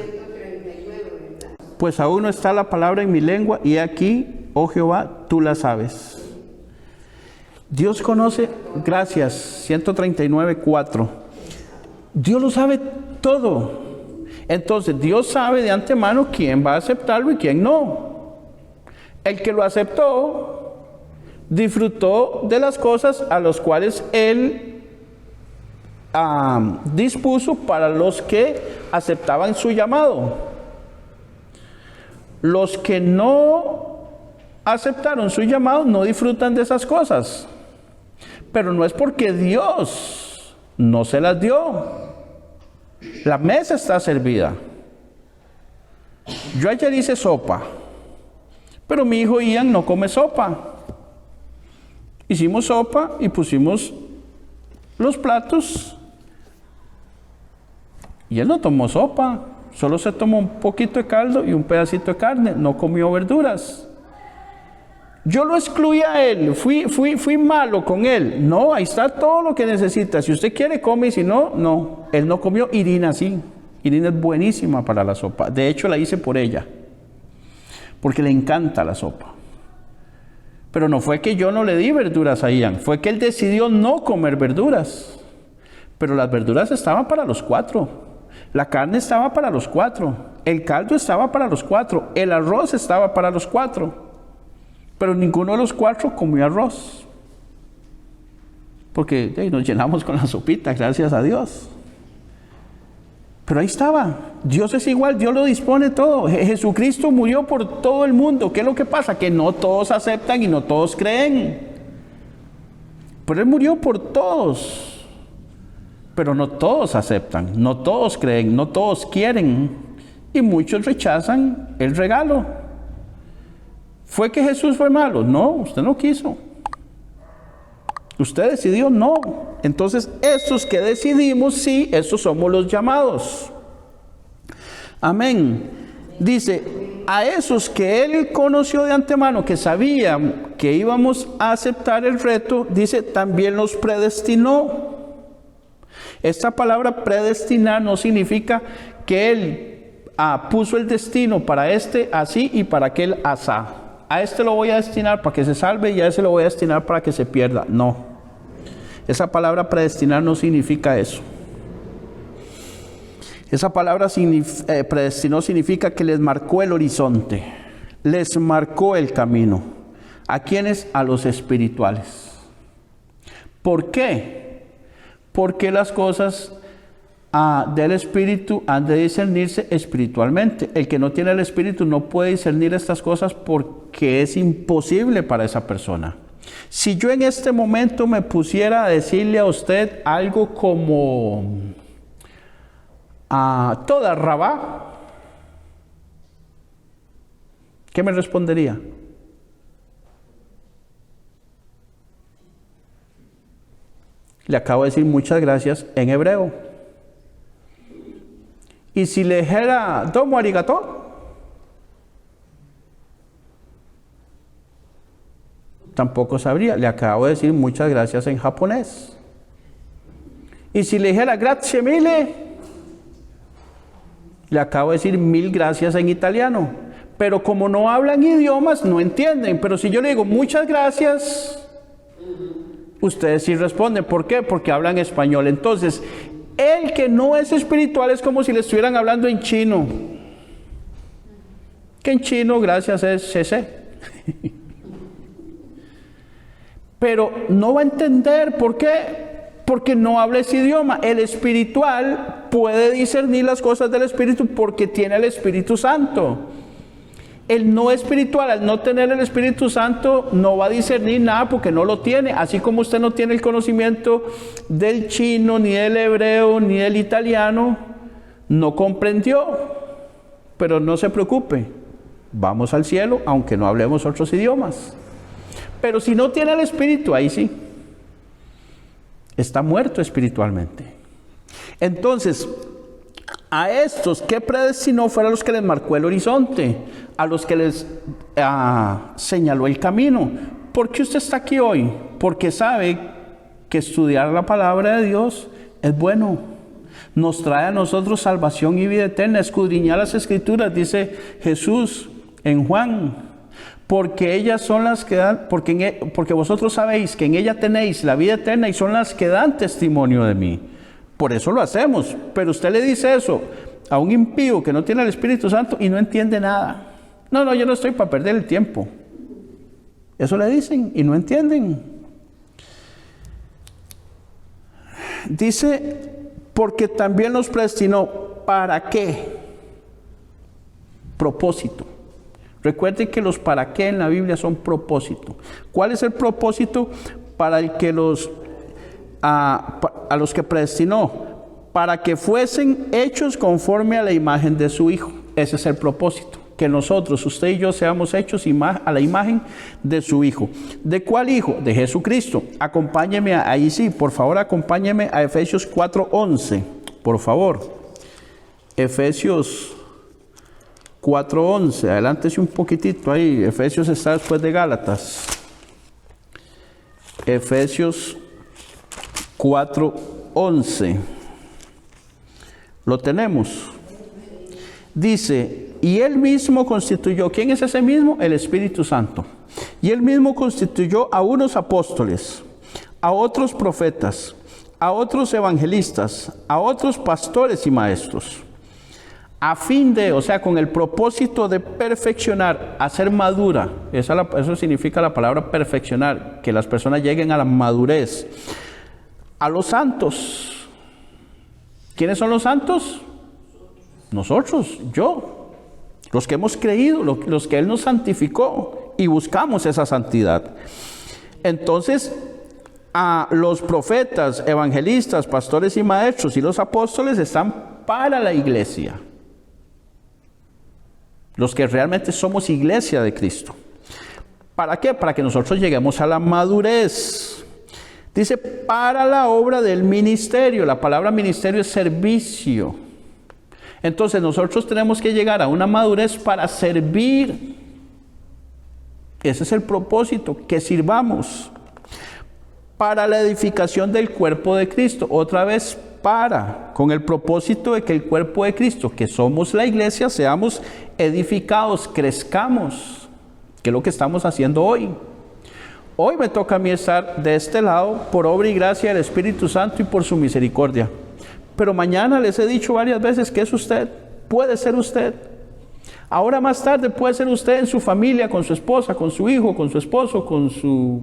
Pues aún no está la palabra en mi lengua y aquí, oh Jehová, tú la sabes. Dios conoce, gracias, 139:4. Dios lo sabe todo. Entonces Dios sabe de antemano quién va a aceptarlo y quién no. El que lo aceptó disfrutó de las cosas a las cuales Él dispuso para los que aceptaban su llamado. Los que no aceptaron su llamado no disfrutan de esas cosas. Pero no es porque Dios no se las dio. La mesa está servida. Yo ayer hice sopa, pero mi hijo Ian no come sopa. Hicimos sopa y pusimos los platos y él no tomó sopa, solo se tomó un poquito de caldo y un pedacito de carne, no comió verduras. Yo lo excluí a él, fui malo con él. No, ahí está todo lo que necesita. Si usted quiere, come, y si no, no. Él no comió. Irina sí. Irina es buenísima para la sopa. De hecho, la hice por ella, porque le encanta la sopa. Pero no fue que yo no le di verduras a Ian, fue que él decidió no comer verduras. Pero las verduras estaban para los 4. La carne estaba para los 4. El caldo estaba para los 4. El arroz estaba para los 4. Pero ninguno de los 4 comió arroz. Porque nos llenamos con la sopita, gracias a Dios. Pero ahí estaba. Dios es igual, Dios lo dispone todo. Jesucristo murió por todo el mundo. ¿Qué es lo que pasa? Que no todos aceptan y no todos creen. Pero Él murió por todos. Pero no todos aceptan, no todos creen, no todos quieren. Y muchos rechazan el regalo. ¿Fue que Jesús fue malo? No, usted no quiso. Usted decidió no. Entonces, estos que decidimos, sí, estos somos los llamados. Amén. Dice, a esos que Él conoció de antemano, que sabían que íbamos a aceptar el reto, dice, también los predestinó. Esta palabra predestinar no significa que Él puso el destino para este así y para aquel asá. A este lo voy a destinar para que se salve y a ese lo voy a destinar para que se pierda. No. Esa palabra predestinar no significa eso. Esa palabra predestinó significa que les marcó el horizonte. Les marcó el camino. ¿A quiénes? A los espirituales. ¿Por qué? Porque las cosas del Espíritu han de discernirse espiritualmente. El que no tiene el Espíritu no puede discernir estas cosas porque es imposible para esa persona. Si yo en este momento me pusiera a decirle a usted algo como toda rabá, ¿qué me respondería? Le acabo de decir muchas gracias en hebreo. Y si le dijera domo arigato, tampoco sabría. Le acabo de decir muchas gracias en japonés. Y si le dijera grazie mille, le acabo de decir 1000 gracias en italiano. Pero como no hablan idiomas, no entienden. Pero si yo le digo muchas gracias, ustedes sí responden. ¿Por qué? Porque hablan español. Entonces, el que no es espiritual es como si le estuvieran hablando en chino. Que en chino gracias es cc. Pero no va a entender. ¿Por qué? Porque no habla ese idioma. El espiritual puede discernir las cosas del Espíritu porque tiene el Espíritu Santo. El no espiritual, al no tener el Espíritu Santo, no va a discernir nada porque no lo tiene. Así como usted no tiene el conocimiento del chino, ni del hebreo, ni del italiano, no comprendió. Pero no se preocupe, vamos al cielo, aunque no hablemos otros idiomas. Pero si no tiene el Espíritu, ahí sí, está muerto espiritualmente. Entonces, a estos que predestinó fueron los que les marcó el horizonte, a los que les señaló el camino. ¿Por qué usted está aquí hoy? Porque sabe que estudiar la palabra de Dios es bueno. Nos trae a nosotros salvación y vida eterna. Escudriñar las Escrituras, dice Jesús en Juan. Porque ellas son las que dan, porque vosotros sabéis que en ella tenéis la vida eterna y son las que dan testimonio de mí. Por eso lo hacemos. Pero usted le dice eso a un impío que no tiene el Espíritu Santo y no entiende nada. No, yo no estoy para perder el tiempo. Eso le dicen y no entienden. Dice, porque también los predestinó. ¿Para qué? Propósito. Recuerden que los para qué en la Biblia son propósito. ¿Cuál es el propósito para el que a los que predestinó? Para que fuesen hechos conforme a la imagen de su Hijo. Ese es el propósito. Que nosotros, usted y yo, seamos hechos a la imagen de su Hijo. ¿De cuál Hijo? De Jesucristo. Acompáñeme ahí sí, por favor, acompáñeme a Efesios 4:11. Por favor. Efesios 4:11. Adelántese un poquitito ahí. Efesios está después de Gálatas. Efesios 4:11. Lo tenemos. Dice, y Él mismo constituyó, ¿quién es ese mismo? El Espíritu Santo. Y Él mismo constituyó a unos apóstoles, a otros profetas, a otros evangelistas, a otros pastores y maestros, a fin de, o sea, con el propósito de perfeccionar, hacer madura. Eso significa la palabra perfeccionar, que las personas lleguen a la madurez. A los santos. ¿Quiénes son los santos? Nosotros, yo, los que hemos creído, los que Él nos santificó y buscamos esa santidad. Entonces, a los profetas, evangelistas, pastores y maestros y los apóstoles están para la iglesia. Los que realmente somos iglesia de Cristo. ¿Para qué? Para que nosotros lleguemos a la madurez. Dice, para la obra del ministerio. La palabra ministerio es servicio. Entonces nosotros tenemos que llegar a una madurez para servir. Ese es el propósito, que sirvamos. Para la edificación del cuerpo de Cristo. Otra vez con el propósito de que el cuerpo de Cristo, que somos la iglesia, seamos edificados, crezcamos, que es lo que estamos haciendo hoy. Hoy me toca a mí estar de este lado por obra y gracia del Espíritu Santo y por su misericordia. Pero mañana les he dicho varias veces que es usted, puede ser usted. Ahora más tarde puede ser usted en su familia, con su esposa, con su hijo, con su esposo, con su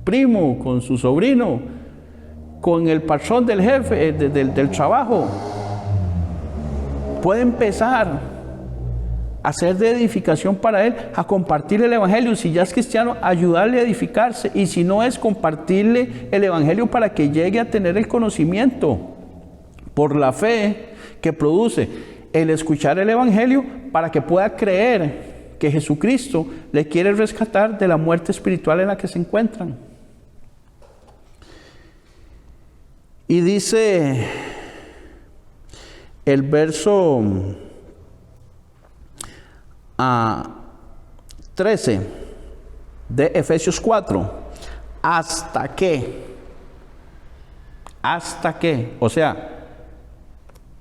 primo, con su sobrino, con el patrón del jefe, del trabajo. Puede empezar a ser de edificación para él, a compartir el evangelio. Si ya es cristiano, ayudarle a edificarse. Y si no es, compartirle el evangelio para que llegue a tener el conocimiento por la fe que produce el escuchar el evangelio, para que pueda creer que Jesucristo le quiere rescatar de la muerte espiritual en la que se encuentran. Y dice el verso 13 de Efesios 4, ¿hasta qué? ¿Hasta qué? O sea,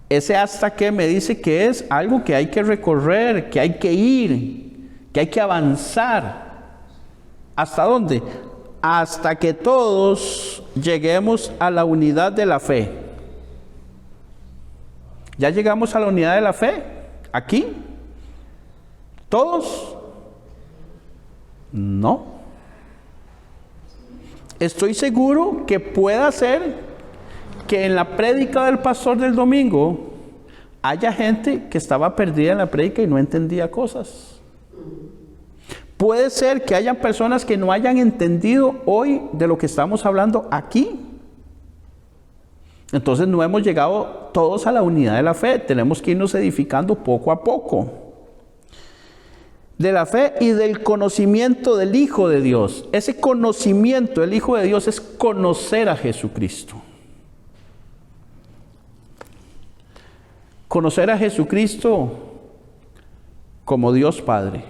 ese hasta qué me dice que es algo que hay que recorrer, que hay que ir, que hay que avanzar. ¿Hasta dónde? Hasta que todos lleguemos a la unidad de la fe. ¿Ya llegamos a la unidad de la fe? ¿Aquí? ¿Todos? No. Estoy seguro que pueda ser que en la prédica del pastor del domingo haya gente que estaba perdida en la prédica y no entendía cosas. Puede ser que haya personas que no hayan entendido hoy de lo que estamos hablando aquí. Entonces no hemos llegado todos a la unidad de la fe. Tenemos que irnos edificando poco a poco. De la fe y del conocimiento del Hijo de Dios. Ese conocimiento del Hijo de Dios es conocer a Jesucristo. Conocer a Jesucristo como Dios Padre.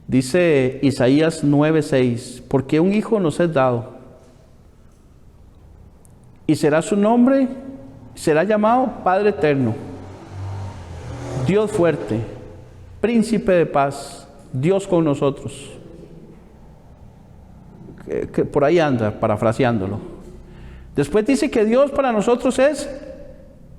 Dice Isaías 9:6, porque un hijo nos es dado, y será su nombre, será llamado Padre Eterno, Dios fuerte, Príncipe de paz, Dios con nosotros. Que por ahí anda, parafraseándolo. Después dice que Dios para nosotros es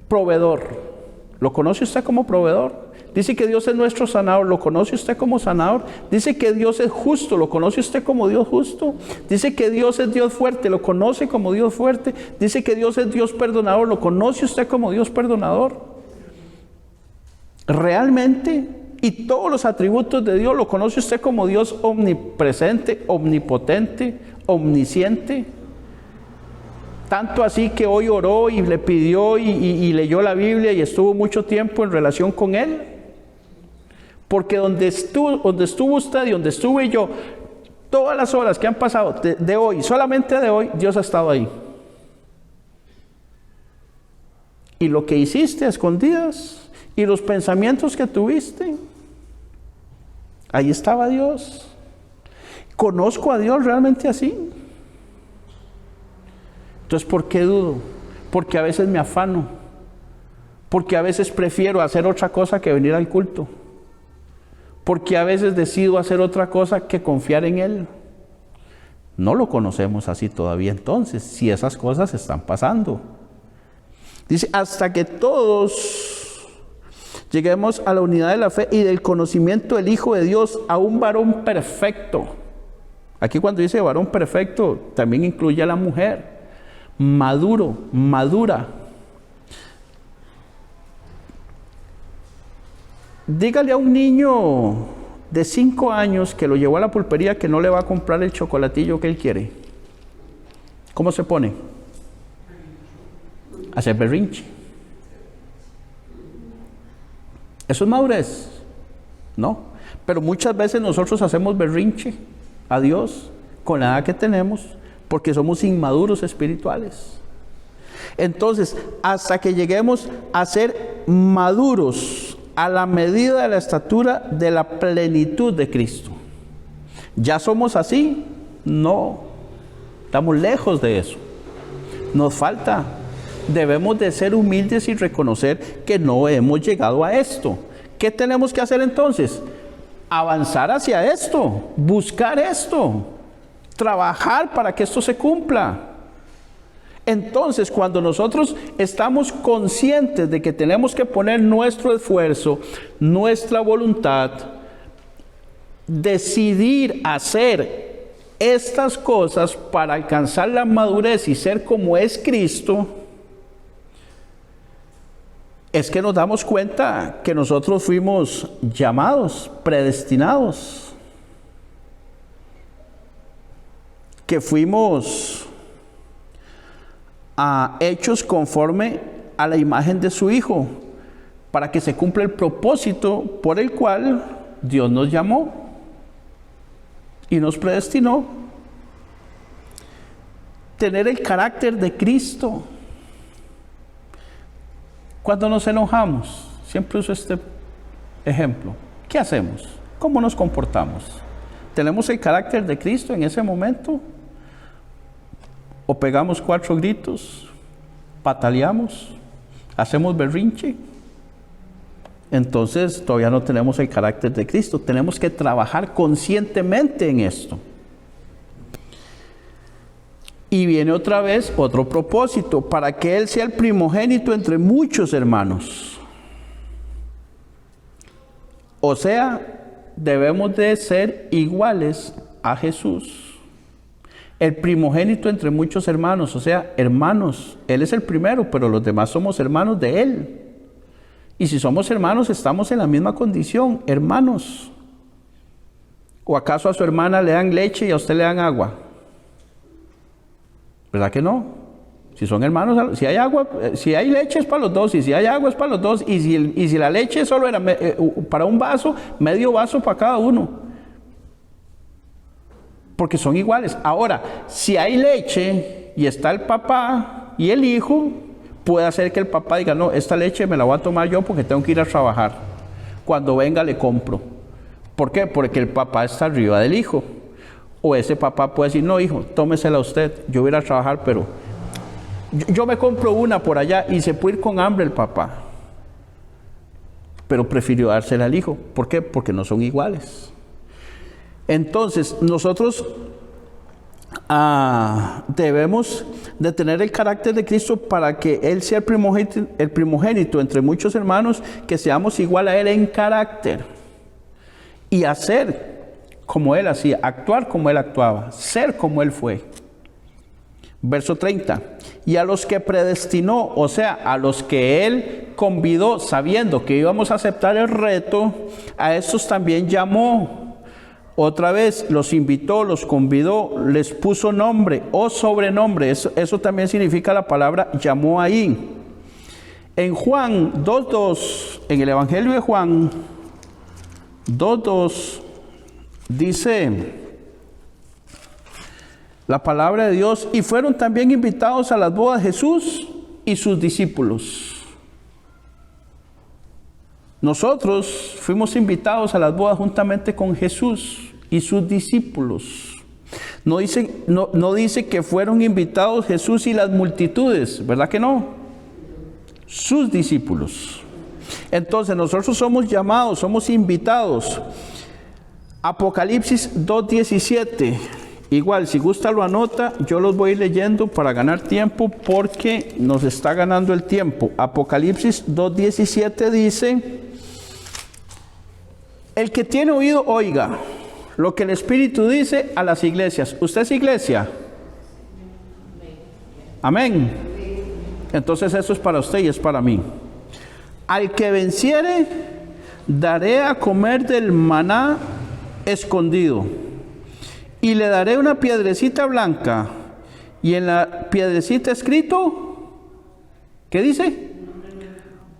proveedor. ¿Lo conoce usted como proveedor? Dice que Dios es nuestro sanador. ¿Lo conoce usted como sanador? Dice que Dios es justo. ¿Lo conoce usted como Dios justo? Dice que Dios es Dios fuerte. ¿Lo conoce como Dios fuerte? Dice que Dios es Dios perdonador. ¿Lo conoce usted como Dios perdonador? Realmente, y todos los atributos de Dios, ¿lo conoce usted como Dios omnipresente, omnipotente, omnisciente? Tanto así que hoy oró y le pidió y leyó la Biblia y estuvo mucho tiempo en relación con Él. Porque donde estuvo usted y donde estuve yo, todas las horas que han pasado de hoy, solamente de hoy, Dios ha estado ahí. Y lo que hiciste a escondidas y los pensamientos que tuviste, ahí estaba Dios. ¿Conozco a Dios realmente así? Entonces, ¿por qué dudo? Porque a veces me afano. Porque a veces prefiero hacer otra cosa que venir al culto. Porque a veces decido hacer otra cosa que confiar en Él. No lo conocemos así todavía entonces, si esas cosas están pasando. Dice, hasta que todos lleguemos a la unidad de la fe y del conocimiento del Hijo de Dios, a un varón perfecto. Aquí cuando dice varón perfecto, también incluye a la mujer. Maduro, madura. Dígale a un niño de 5 años que lo llevó a la pulpería que no le va a comprar el chocolatillo que él quiere. ¿Cómo se pone? A hacer berrinche. ¿Eso es madurez? No. Pero muchas veces nosotros hacemos berrinche a Dios con la edad que tenemos, porque somos inmaduros espirituales. Entonces, hasta que lleguemos a ser maduros a la medida de la estatura de la plenitud de Cristo. ¿Ya somos así? No. Estamos lejos de eso. Nos falta. Debemos de ser humildes y reconocer que no hemos llegado a esto. ¿Qué tenemos que hacer entonces? Avanzar hacia esto, buscar esto, trabajar para que esto se cumpla. Entonces, cuando nosotros estamos conscientes de que tenemos que poner nuestro esfuerzo, nuestra voluntad, decidir hacer estas cosas para alcanzar la madurez y ser como es Cristo, es que nos damos cuenta que nosotros fuimos llamados, predestinados, que fuimos hechos conforme a la imagen de su Hijo, para que se cumpla el propósito por el cual Dios nos llamó y nos predestinó. Tener el carácter de Cristo. Cuando nos enojamos, siempre uso este ejemplo. ¿Qué hacemos? ¿Cómo nos comportamos? ¿Tenemos el carácter de Cristo en ese momento? ¿O pegamos 4 gritos? ¿Pataleamos? ¿Hacemos berrinche? Entonces todavía no tenemos el carácter de Cristo. Tenemos que trabajar conscientemente en esto. Y viene otra vez otro propósito, para que Él sea el primogénito entre muchos hermanos. O sea, debemos de ser iguales a Jesús. El primogénito entre muchos hermanos, o sea, hermanos. Él es el primero, pero los demás somos hermanos de Él. Y si somos hermanos, estamos en la misma condición, hermanos. ¿O acaso a su hermana le dan leche y a usted le dan agua? ¿Verdad que no? Si son hermanos, si hay agua, si hay leche es para los dos, y si hay agua es para los dos, y si la leche solo era para un vaso, medio vaso para cada uno. Porque son iguales. Ahora, si hay leche y está el papá y el hijo, puede hacer que el papá diga, no, esta leche me la voy a tomar yo porque tengo que ir a trabajar. Cuando venga le compro. ¿Por qué? Porque el papá está arriba del hijo. O ese papá puede decir, no hijo, tómesela usted, yo voy a ir a trabajar, pero yo me compro una por allá, y se puede ir con hambre el papá. Pero prefirió dársela al hijo. ¿Por qué? Porque no son iguales. Entonces, nosotros debemos de tener el carácter de Cristo para que Él sea el primogénito entre muchos hermanos, que seamos igual a Él en carácter y hacer como Él hacía, actuar como Él actuaba, ser como Él fue. Verso 30. Y a los que predestinó, o sea, a los que Él convidó, sabiendo que íbamos a aceptar el reto, a estos también llamó. Otra vez los invitó, los convidó, les puso nombre o sobrenombre. Eso también significa la palabra llamó ahí. En Juan 2:2, en el Evangelio de Juan 2:2, dice la palabra de Dios: y fueron también invitados a las bodas Jesús y sus discípulos. Nosotros fuimos invitados a las bodas juntamente con Jesús y sus discípulos. No dice que fueron invitados Jesús y las multitudes, ¿verdad que no? Sus discípulos. Entonces nosotros somos llamados, somos invitados. Apocalipsis 2:17. Igual, si gusta lo anota, yo los voy leyendo para ganar tiempo porque nos está ganando el tiempo. Apocalipsis 2:17 dice: el que tiene oído, oiga lo que el Espíritu dice a las iglesias. ¿Usted es iglesia? Amén. Entonces eso es para usted y es para mí. Al que venciere, daré a comer del maná escondido, y le daré una piedrecita blanca, y en la piedrecita escrito, ¿qué dice?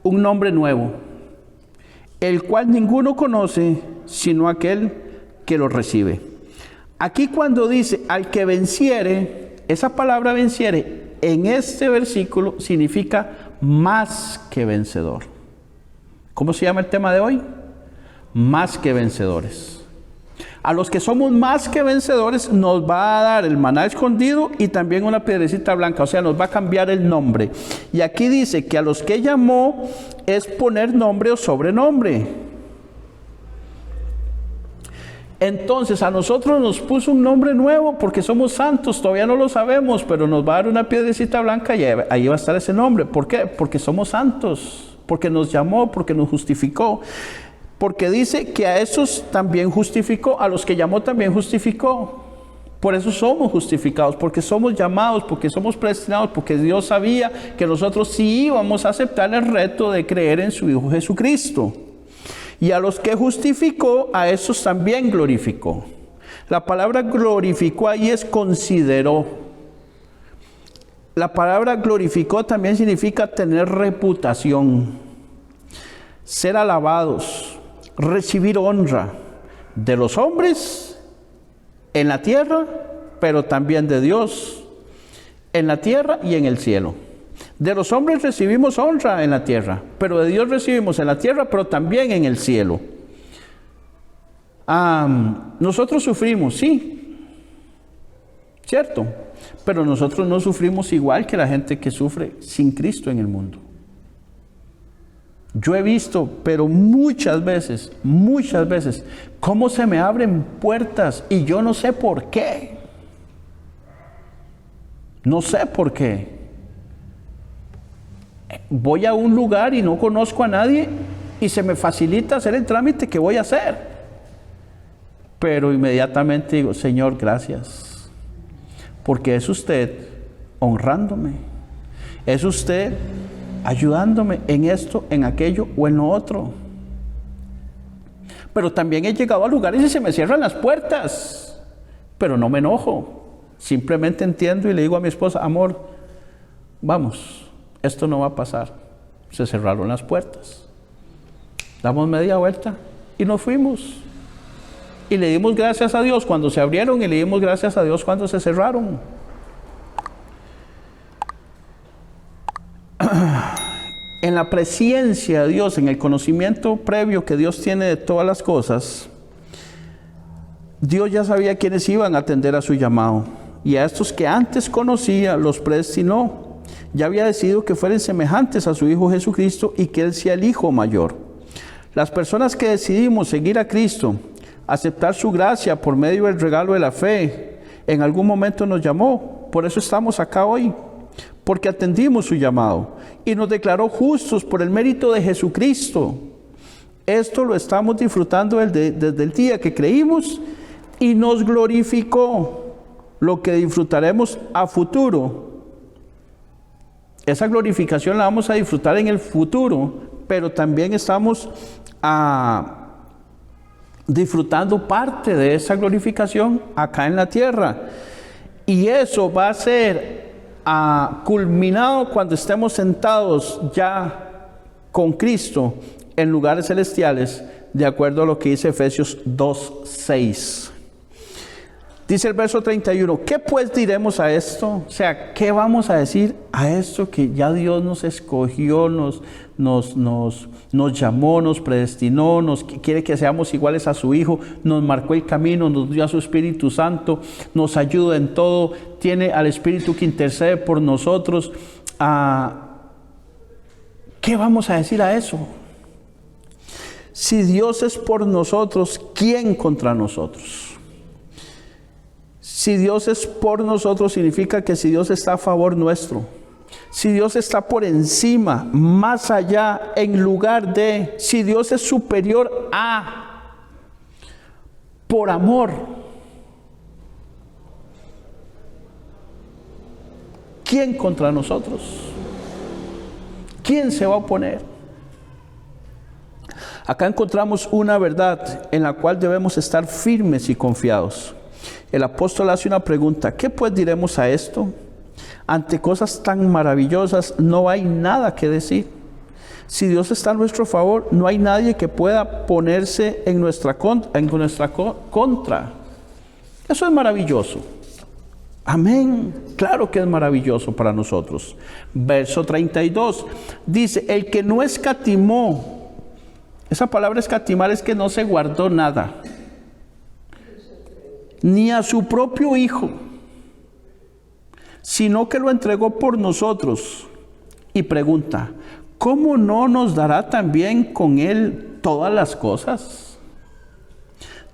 Un nombre nuevo, el cual ninguno conoce sino aquel que lo recibe. Aquí cuando dice al que venciere, esa palabra venciere en este versículo significa más que vencedor. ¿Cómo se llama el tema de hoy? Más que vencedores. A los que somos más que vencedores nos va a dar el maná escondido y también una piedrecita blanca, o sea, nos va a cambiar el nombre. Y aquí dice que a los que llamó es poner nombre o sobrenombre. Entonces a nosotros nos puso un nombre nuevo porque somos santos, todavía no lo sabemos, pero nos va a dar una piedrecita blanca y ahí va a estar ese nombre. ¿Por qué? Porque somos santos, porque nos llamó, porque nos justificó. Porque dice que a esos también justificó, a los que llamó también justificó. Por eso somos justificados, porque somos llamados, porque somos predestinados, porque Dios sabía que nosotros sí íbamos a aceptar el reto de creer en su Hijo Jesucristo. Y a los que justificó, a esos también glorificó. La palabra glorificó ahí es consideró. La palabra glorificó también significa tener reputación, ser alabados, recibir honra de los hombres en la tierra, pero también de Dios en la tierra y en el cielo. De los hombres recibimos honra en la tierra, pero de Dios recibimos en la tierra, pero también en el cielo. Nosotros sufrimos, sí, cierto, pero nosotros no sufrimos igual que la gente que sufre sin Cristo en el mundo. Yo he visto, pero muchas veces, cómo se me abren puertas y yo no sé por qué. No sé por qué. Voy a un lugar y no conozco a nadie y se me facilita hacer el trámite que voy a hacer. Pero inmediatamente digo, Señor, gracias. Porque es usted honrándome. Es usted ayudándome en esto, en aquello o en lo otro. Pero también he llegado a lugares y se me cierran las puertas, pero no me enojo, simplemente entiendo y le digo a mi esposa, amor, vamos, esto no va a pasar, se cerraron las puertas, damos media vuelta y nos fuimos, y le dimos gracias a Dios cuando se abrieron y le dimos gracias a Dios cuando se cerraron. En la presencia de Dios, en el conocimiento previo que Dios tiene de todas las cosas, Dios ya sabía quiénes iban a atender a su llamado. Y a estos que antes conocía, los predestinó. Ya había decidido que fueran semejantes a su Hijo Jesucristo y que Él sea el Hijo mayor. Las personas que decidimos seguir a Cristo, aceptar su gracia por medio del regalo de la fe, En algún momento nos llamó, por eso estamos acá hoy, porque atendimos su llamado y nos declaró justos por el mérito de Jesucristo. Esto lo estamos disfrutando desde el día que creímos y nos glorificó, lo que disfrutaremos a futuro. Esa glorificación la vamos a disfrutar en el futuro, pero también estamos disfrutando parte de esa glorificación acá en la tierra. Y eso va a ser culminado cuando estemos sentados ya con Cristo en lugares celestiales, de acuerdo a lo que dice Efesios 2:6. Dice el verso 31, ¿qué pues diremos a esto? O sea, ¿qué vamos a decir a esto que ya Dios nos escogió, nos llamó, nos predestinó, quiere que seamos iguales a su Hijo, nos marcó el camino, nos dio a su Espíritu Santo, nos ayuda en todo, tiene al Espíritu que intercede por nosotros? ¿Qué vamos a decir a eso? Si Dios es por nosotros, ¿quién contra nosotros? Si Dios es por nosotros, significa que si Dios está a favor nuestro, si Dios está por encima, más allá, en lugar de, si Dios es superior a, por amor, ¿quién contra nosotros? ¿Quién se va a oponer? Acá encontramos una verdad en la cual debemos estar firmes y confiados. El apóstol hace una pregunta, ¿qué pues diremos a esto? Ante cosas tan maravillosas no hay nada que decir. Si Dios está a nuestro favor, no hay nadie que pueda ponerse en nuestra contra. Eso es maravilloso. Amén. Claro que es maravilloso para nosotros. Verso 32 dice, el que no escatimó, esa palabra escatimar es que no se guardó nada, ni a su propio Hijo, sino que lo entregó por nosotros. Y pregunta, ¿cómo no nos dará también con Él todas las cosas?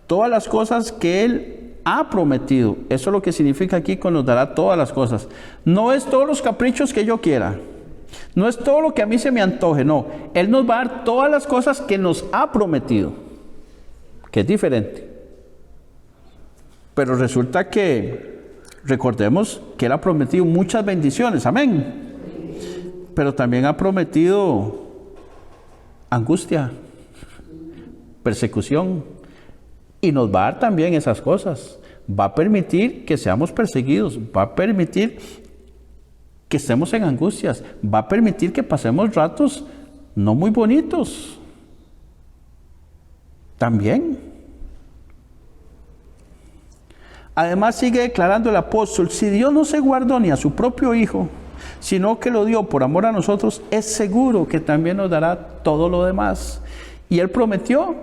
Todas las cosas que Él ha prometido. Eso es lo que significa aquí con nos dará todas las cosas. No es todos los caprichos que yo quiera. No es todo lo que a mí se me antoje. No, Él nos va a dar todas las cosas que nos ha prometido. Que es diferente. Pero resulta que, recordemos que Él ha prometido muchas bendiciones, amén. Pero también ha prometido angustia, persecución. Y nos va a dar también esas cosas. Va a permitir que seamos perseguidos, va a permitir que estemos en angustias, va a permitir que pasemos ratos no muy bonitos. También. Además sigue declarando el apóstol, si Dios no se guardó ni a su propio Hijo, sino que lo dio por amor a nosotros, es seguro que también nos dará todo lo demás. Y Él prometió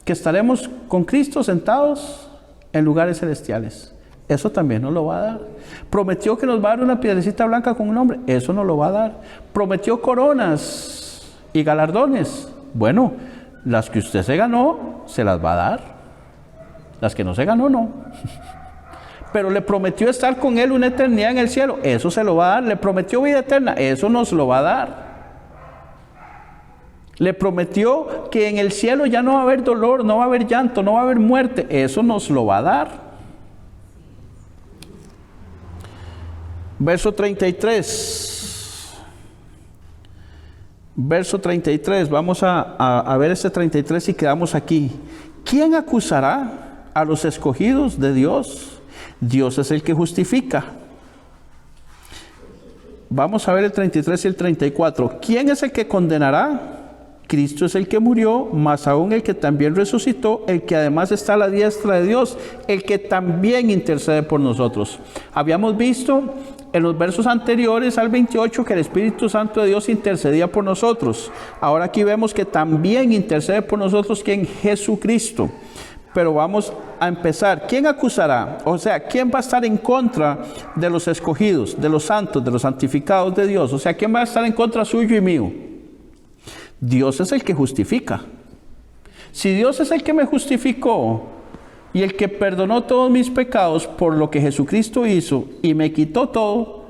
que estaremos con Cristo sentados en lugares celestiales. Eso también nos lo va a dar. Prometió que nos va a dar una piedrecita blanca con un nombre. Eso nos lo va a dar. Prometió coronas y galardones. Bueno, las que usted se ganó, se las va a dar. Las que no se ganó, no. Pero le prometió estar con Él una eternidad en el cielo. Eso se lo va a dar. Le prometió vida eterna. Eso nos lo va a dar. Le prometió que en el cielo ya no va a haber dolor, no va a haber llanto, no va a haber muerte. Eso nos lo va a dar. Verso 33. Verso 33. Vamos a ver este 33 y quedamos aquí. ¿Quién acusará a los escogidos de Dios? Dios es el que justifica. Vamos a ver el 33 y el 34. ¿Quién es el que condenará? Cristo es el que murió, más aún el que también resucitó, el que además está a la diestra de Dios, el que también intercede por nosotros. Habíamos visto en los versos anteriores al 28 que el Espíritu Santo de Dios intercedía por nosotros. Ahora aquí vemos que también intercede por nosotros, ¿quién? Jesucristo. Pero vamos a empezar. ¿Quién acusará? O sea, ¿quién va a estar en contra de los escogidos, de los santos, de los santificados de Dios? O sea, ¿quién va a estar en contra suyo y mío? Dios es el que justifica. Si Dios es el que me justificó y el que perdonó todos mis pecados por lo que Jesucristo hizo y me quitó todo,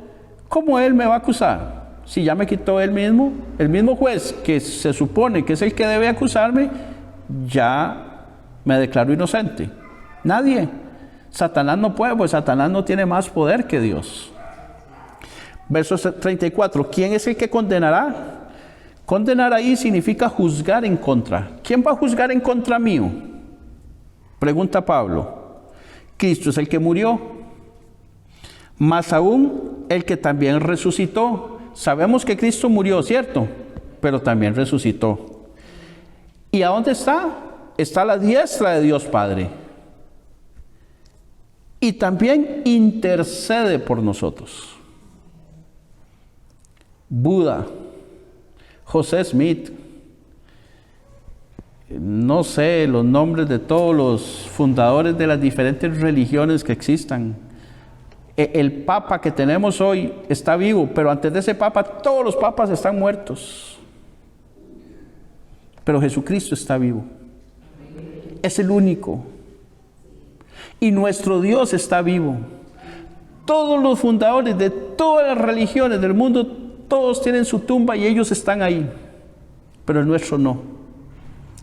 ¿cómo Él me va a acusar? Si ya me quitó Él mismo, el mismo juez que se supone que es el que debe acusarme, ya me declaró inocente. Nadie. Satanás no puede, pues Satanás no tiene más poder que Dios. Verso 34, ¿quién es el que condenará? Condenar ahí significa juzgar en contra. ¿Quién va a juzgar en contra mío? Pregunta Pablo. Cristo es el que murió, más aún el que también resucitó. Sabemos que Cristo murió, ¿cierto? Pero también resucitó. ¿Y a dónde está? Está a la diestra de Dios Padre. Y también intercede por nosotros. Buda, José Smith, no sé los nombres de todos los fundadores de las diferentes religiones que existan. El Papa que tenemos hoy está vivo, pero antes de ese Papa todos los papas están muertos. Pero Jesucristo está vivo. Es el único. Y nuestro Dios está vivo. Todos los fundadores de todas las religiones del mundo, todos tienen su tumba y ellos están ahí. Pero el nuestro no.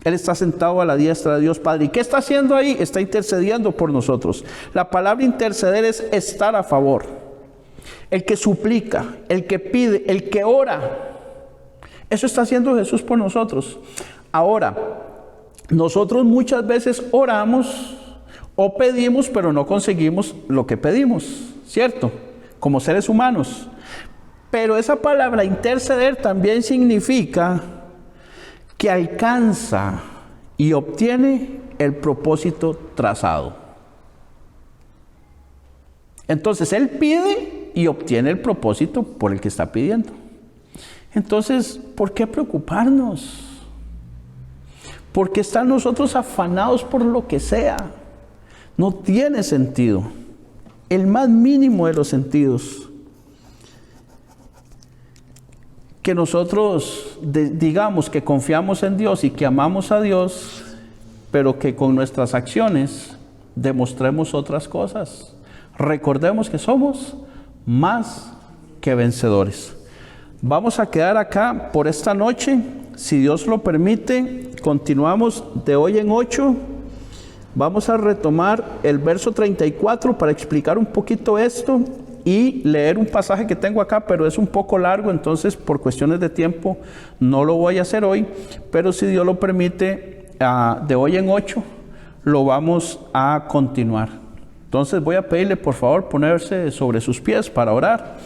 Él está sentado a la diestra de Dios Padre. ¿Y qué está haciendo ahí? Está intercediendo por nosotros. La palabra interceder es estar a favor. El que suplica, el que pide, el que ora. Eso está haciendo Jesús por nosotros. Ahora, nosotros muchas veces oramos o pedimos, pero no conseguimos lo que pedimos, ¿cierto? Como seres humanos. Pero esa palabra interceder también significa que alcanza y obtiene el propósito trazado. Entonces Él pide y obtiene el propósito por el que está pidiendo. Entonces, ¿por qué preocuparnos? ¿Por qué estar nosotros afanados por lo que sea? No tiene sentido. El más mínimo de los sentidos. Que nosotros digamos que confiamos en Dios y que amamos a Dios, pero que con nuestras acciones demostremos otras cosas. Recordemos que somos más que vencedores. Vamos a quedar acá por esta noche. Si Dios lo permite, continuamos de hoy en 8. Vamos a retomar el verso 34 para explicar un poquito esto y leer un pasaje que tengo acá, pero es un poco largo, entonces por cuestiones de tiempo no lo voy a hacer hoy, pero si Dios lo permite, de hoy en 8 lo vamos a continuar. Entonces voy a pedirle por favor ponerse sobre sus pies para orar.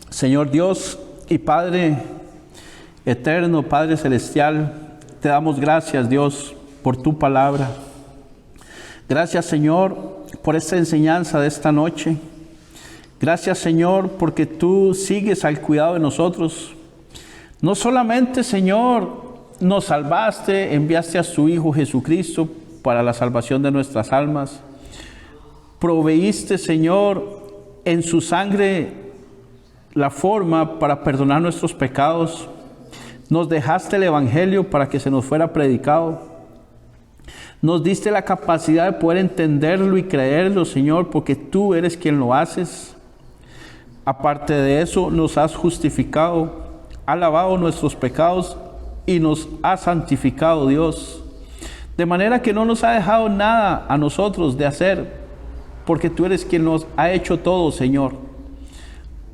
Señor Dios y Padre eterno, Padre celestial, te damos gracias, Dios, por tu palabra. Gracias, Señor, por esta enseñanza de esta noche. Gracias, Señor, porque tú sigues al cuidado de nosotros. No solamente, Señor, nos salvaste, enviaste a su Hijo Jesucristo para la salvación de nuestras almas. Proveíste, Señor, en su sangre la forma para perdonar nuestros pecados. Nos dejaste el Evangelio para que se nos fuera predicado. Nos diste la capacidad de poder entenderlo y creerlo, Señor, porque tú eres quien lo haces. Aparte de eso, nos has justificado, has lavado nuestros pecados y nos has santificado, Dios. De manera que no nos ha dejado nada a nosotros de hacer, porque tú eres quien nos ha hecho todo, Señor.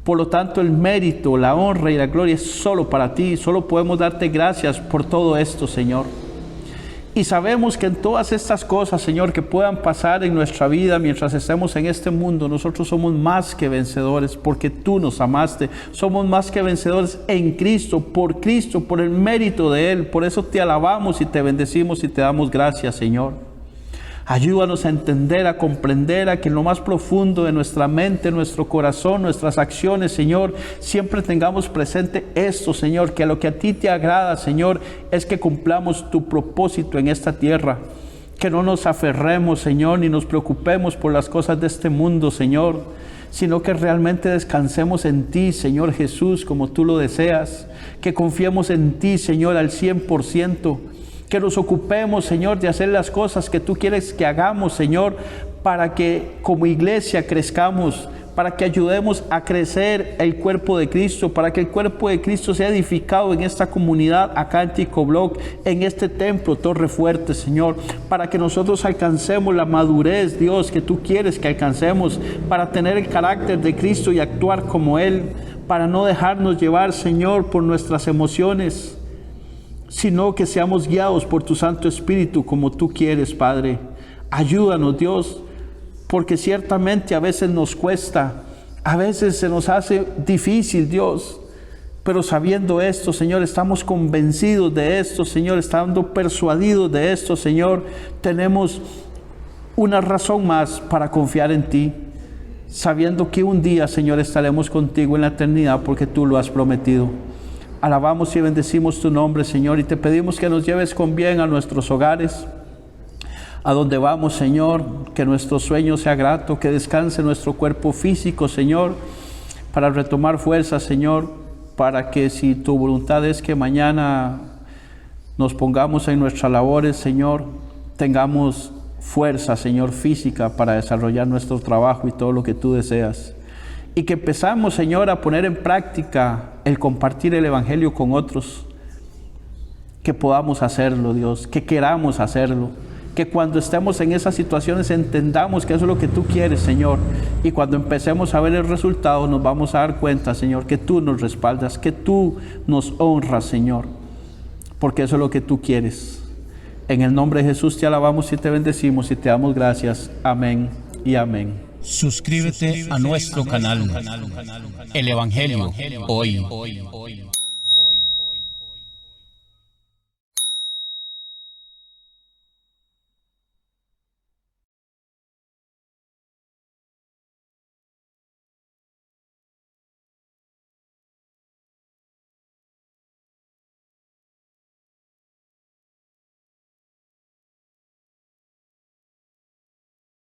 Por lo tanto, el mérito, la honra y la gloria es solo para ti. Solo podemos darte gracias por todo esto, Señor. Y sabemos que en todas estas cosas, Señor, que puedan pasar en nuestra vida mientras estemos en este mundo, nosotros somos más que vencedores porque tú nos amaste. Somos más que vencedores en Cristo, por el mérito de Él. Por eso te alabamos y te bendecimos y te damos gracias, Señor. Ayúdanos a entender, a comprender, a que en lo más profundo de nuestra mente, nuestro corazón, nuestras acciones, Señor, siempre tengamos presente esto, Señor, que a lo que a ti te agrada, Señor, es que cumplamos tu propósito en esta tierra. Que no nos aferremos, Señor, ni nos preocupemos por las cosas de este mundo, Señor, sino que realmente descansemos en ti, Señor Jesús, como tú lo deseas, que confiemos en ti, Señor, al 100%, que nos ocupemos, Señor, de hacer las cosas que tú quieres que hagamos, Señor, para que como iglesia crezcamos, para que ayudemos a crecer el cuerpo de Cristo, para que el cuerpo de Cristo sea edificado en esta comunidad, acá en Ticobloc, en este templo, Torre Fuerte, Señor, para que nosotros alcancemos la madurez, Dios, que tú quieres que alcancemos, para tener el carácter de Cristo y actuar como Él, para no dejarnos llevar, Señor, por nuestras emociones, sino que seamos guiados por tu Santo Espíritu como tú quieres, Padre. Ayúdanos, Dios, porque ciertamente a veces nos cuesta, a veces se nos hace difícil, Dios, pero sabiendo esto, Señor, estamos convencidos de esto, Señor, estando persuadidos de esto, Señor, tenemos una razón más para confiar en ti, sabiendo que un día, Señor, estaremos contigo en la eternidad porque tú lo has prometido. Alabamos y bendecimos tu nombre, Señor, y te pedimos que nos lleves con bien a nuestros hogares, a donde vamos, Señor, que nuestro sueño sea grato, que descanse nuestro cuerpo físico, Señor, para retomar fuerzas, Señor, para que si tu voluntad es que mañana nos pongamos en nuestras labores, Señor, tengamos fuerza, Señor, física para desarrollar nuestro trabajo y todo lo que tú deseas. Y que empezamos, Señor, a poner en práctica el compartir el Evangelio con otros, que podamos hacerlo, Dios, que queramos hacerlo, que cuando estemos en esas situaciones entendamos que eso es lo que tú quieres, Señor, y cuando empecemos a ver el resultado nos vamos a dar cuenta, Señor, que tú nos respaldas, que tú nos honras, Señor, porque eso es lo que tú quieres. En el nombre de Jesús te alabamos y te bendecimos y te damos gracias. Amén y amén. Suscríbete a nuestro canal, El Evangelio Hoy.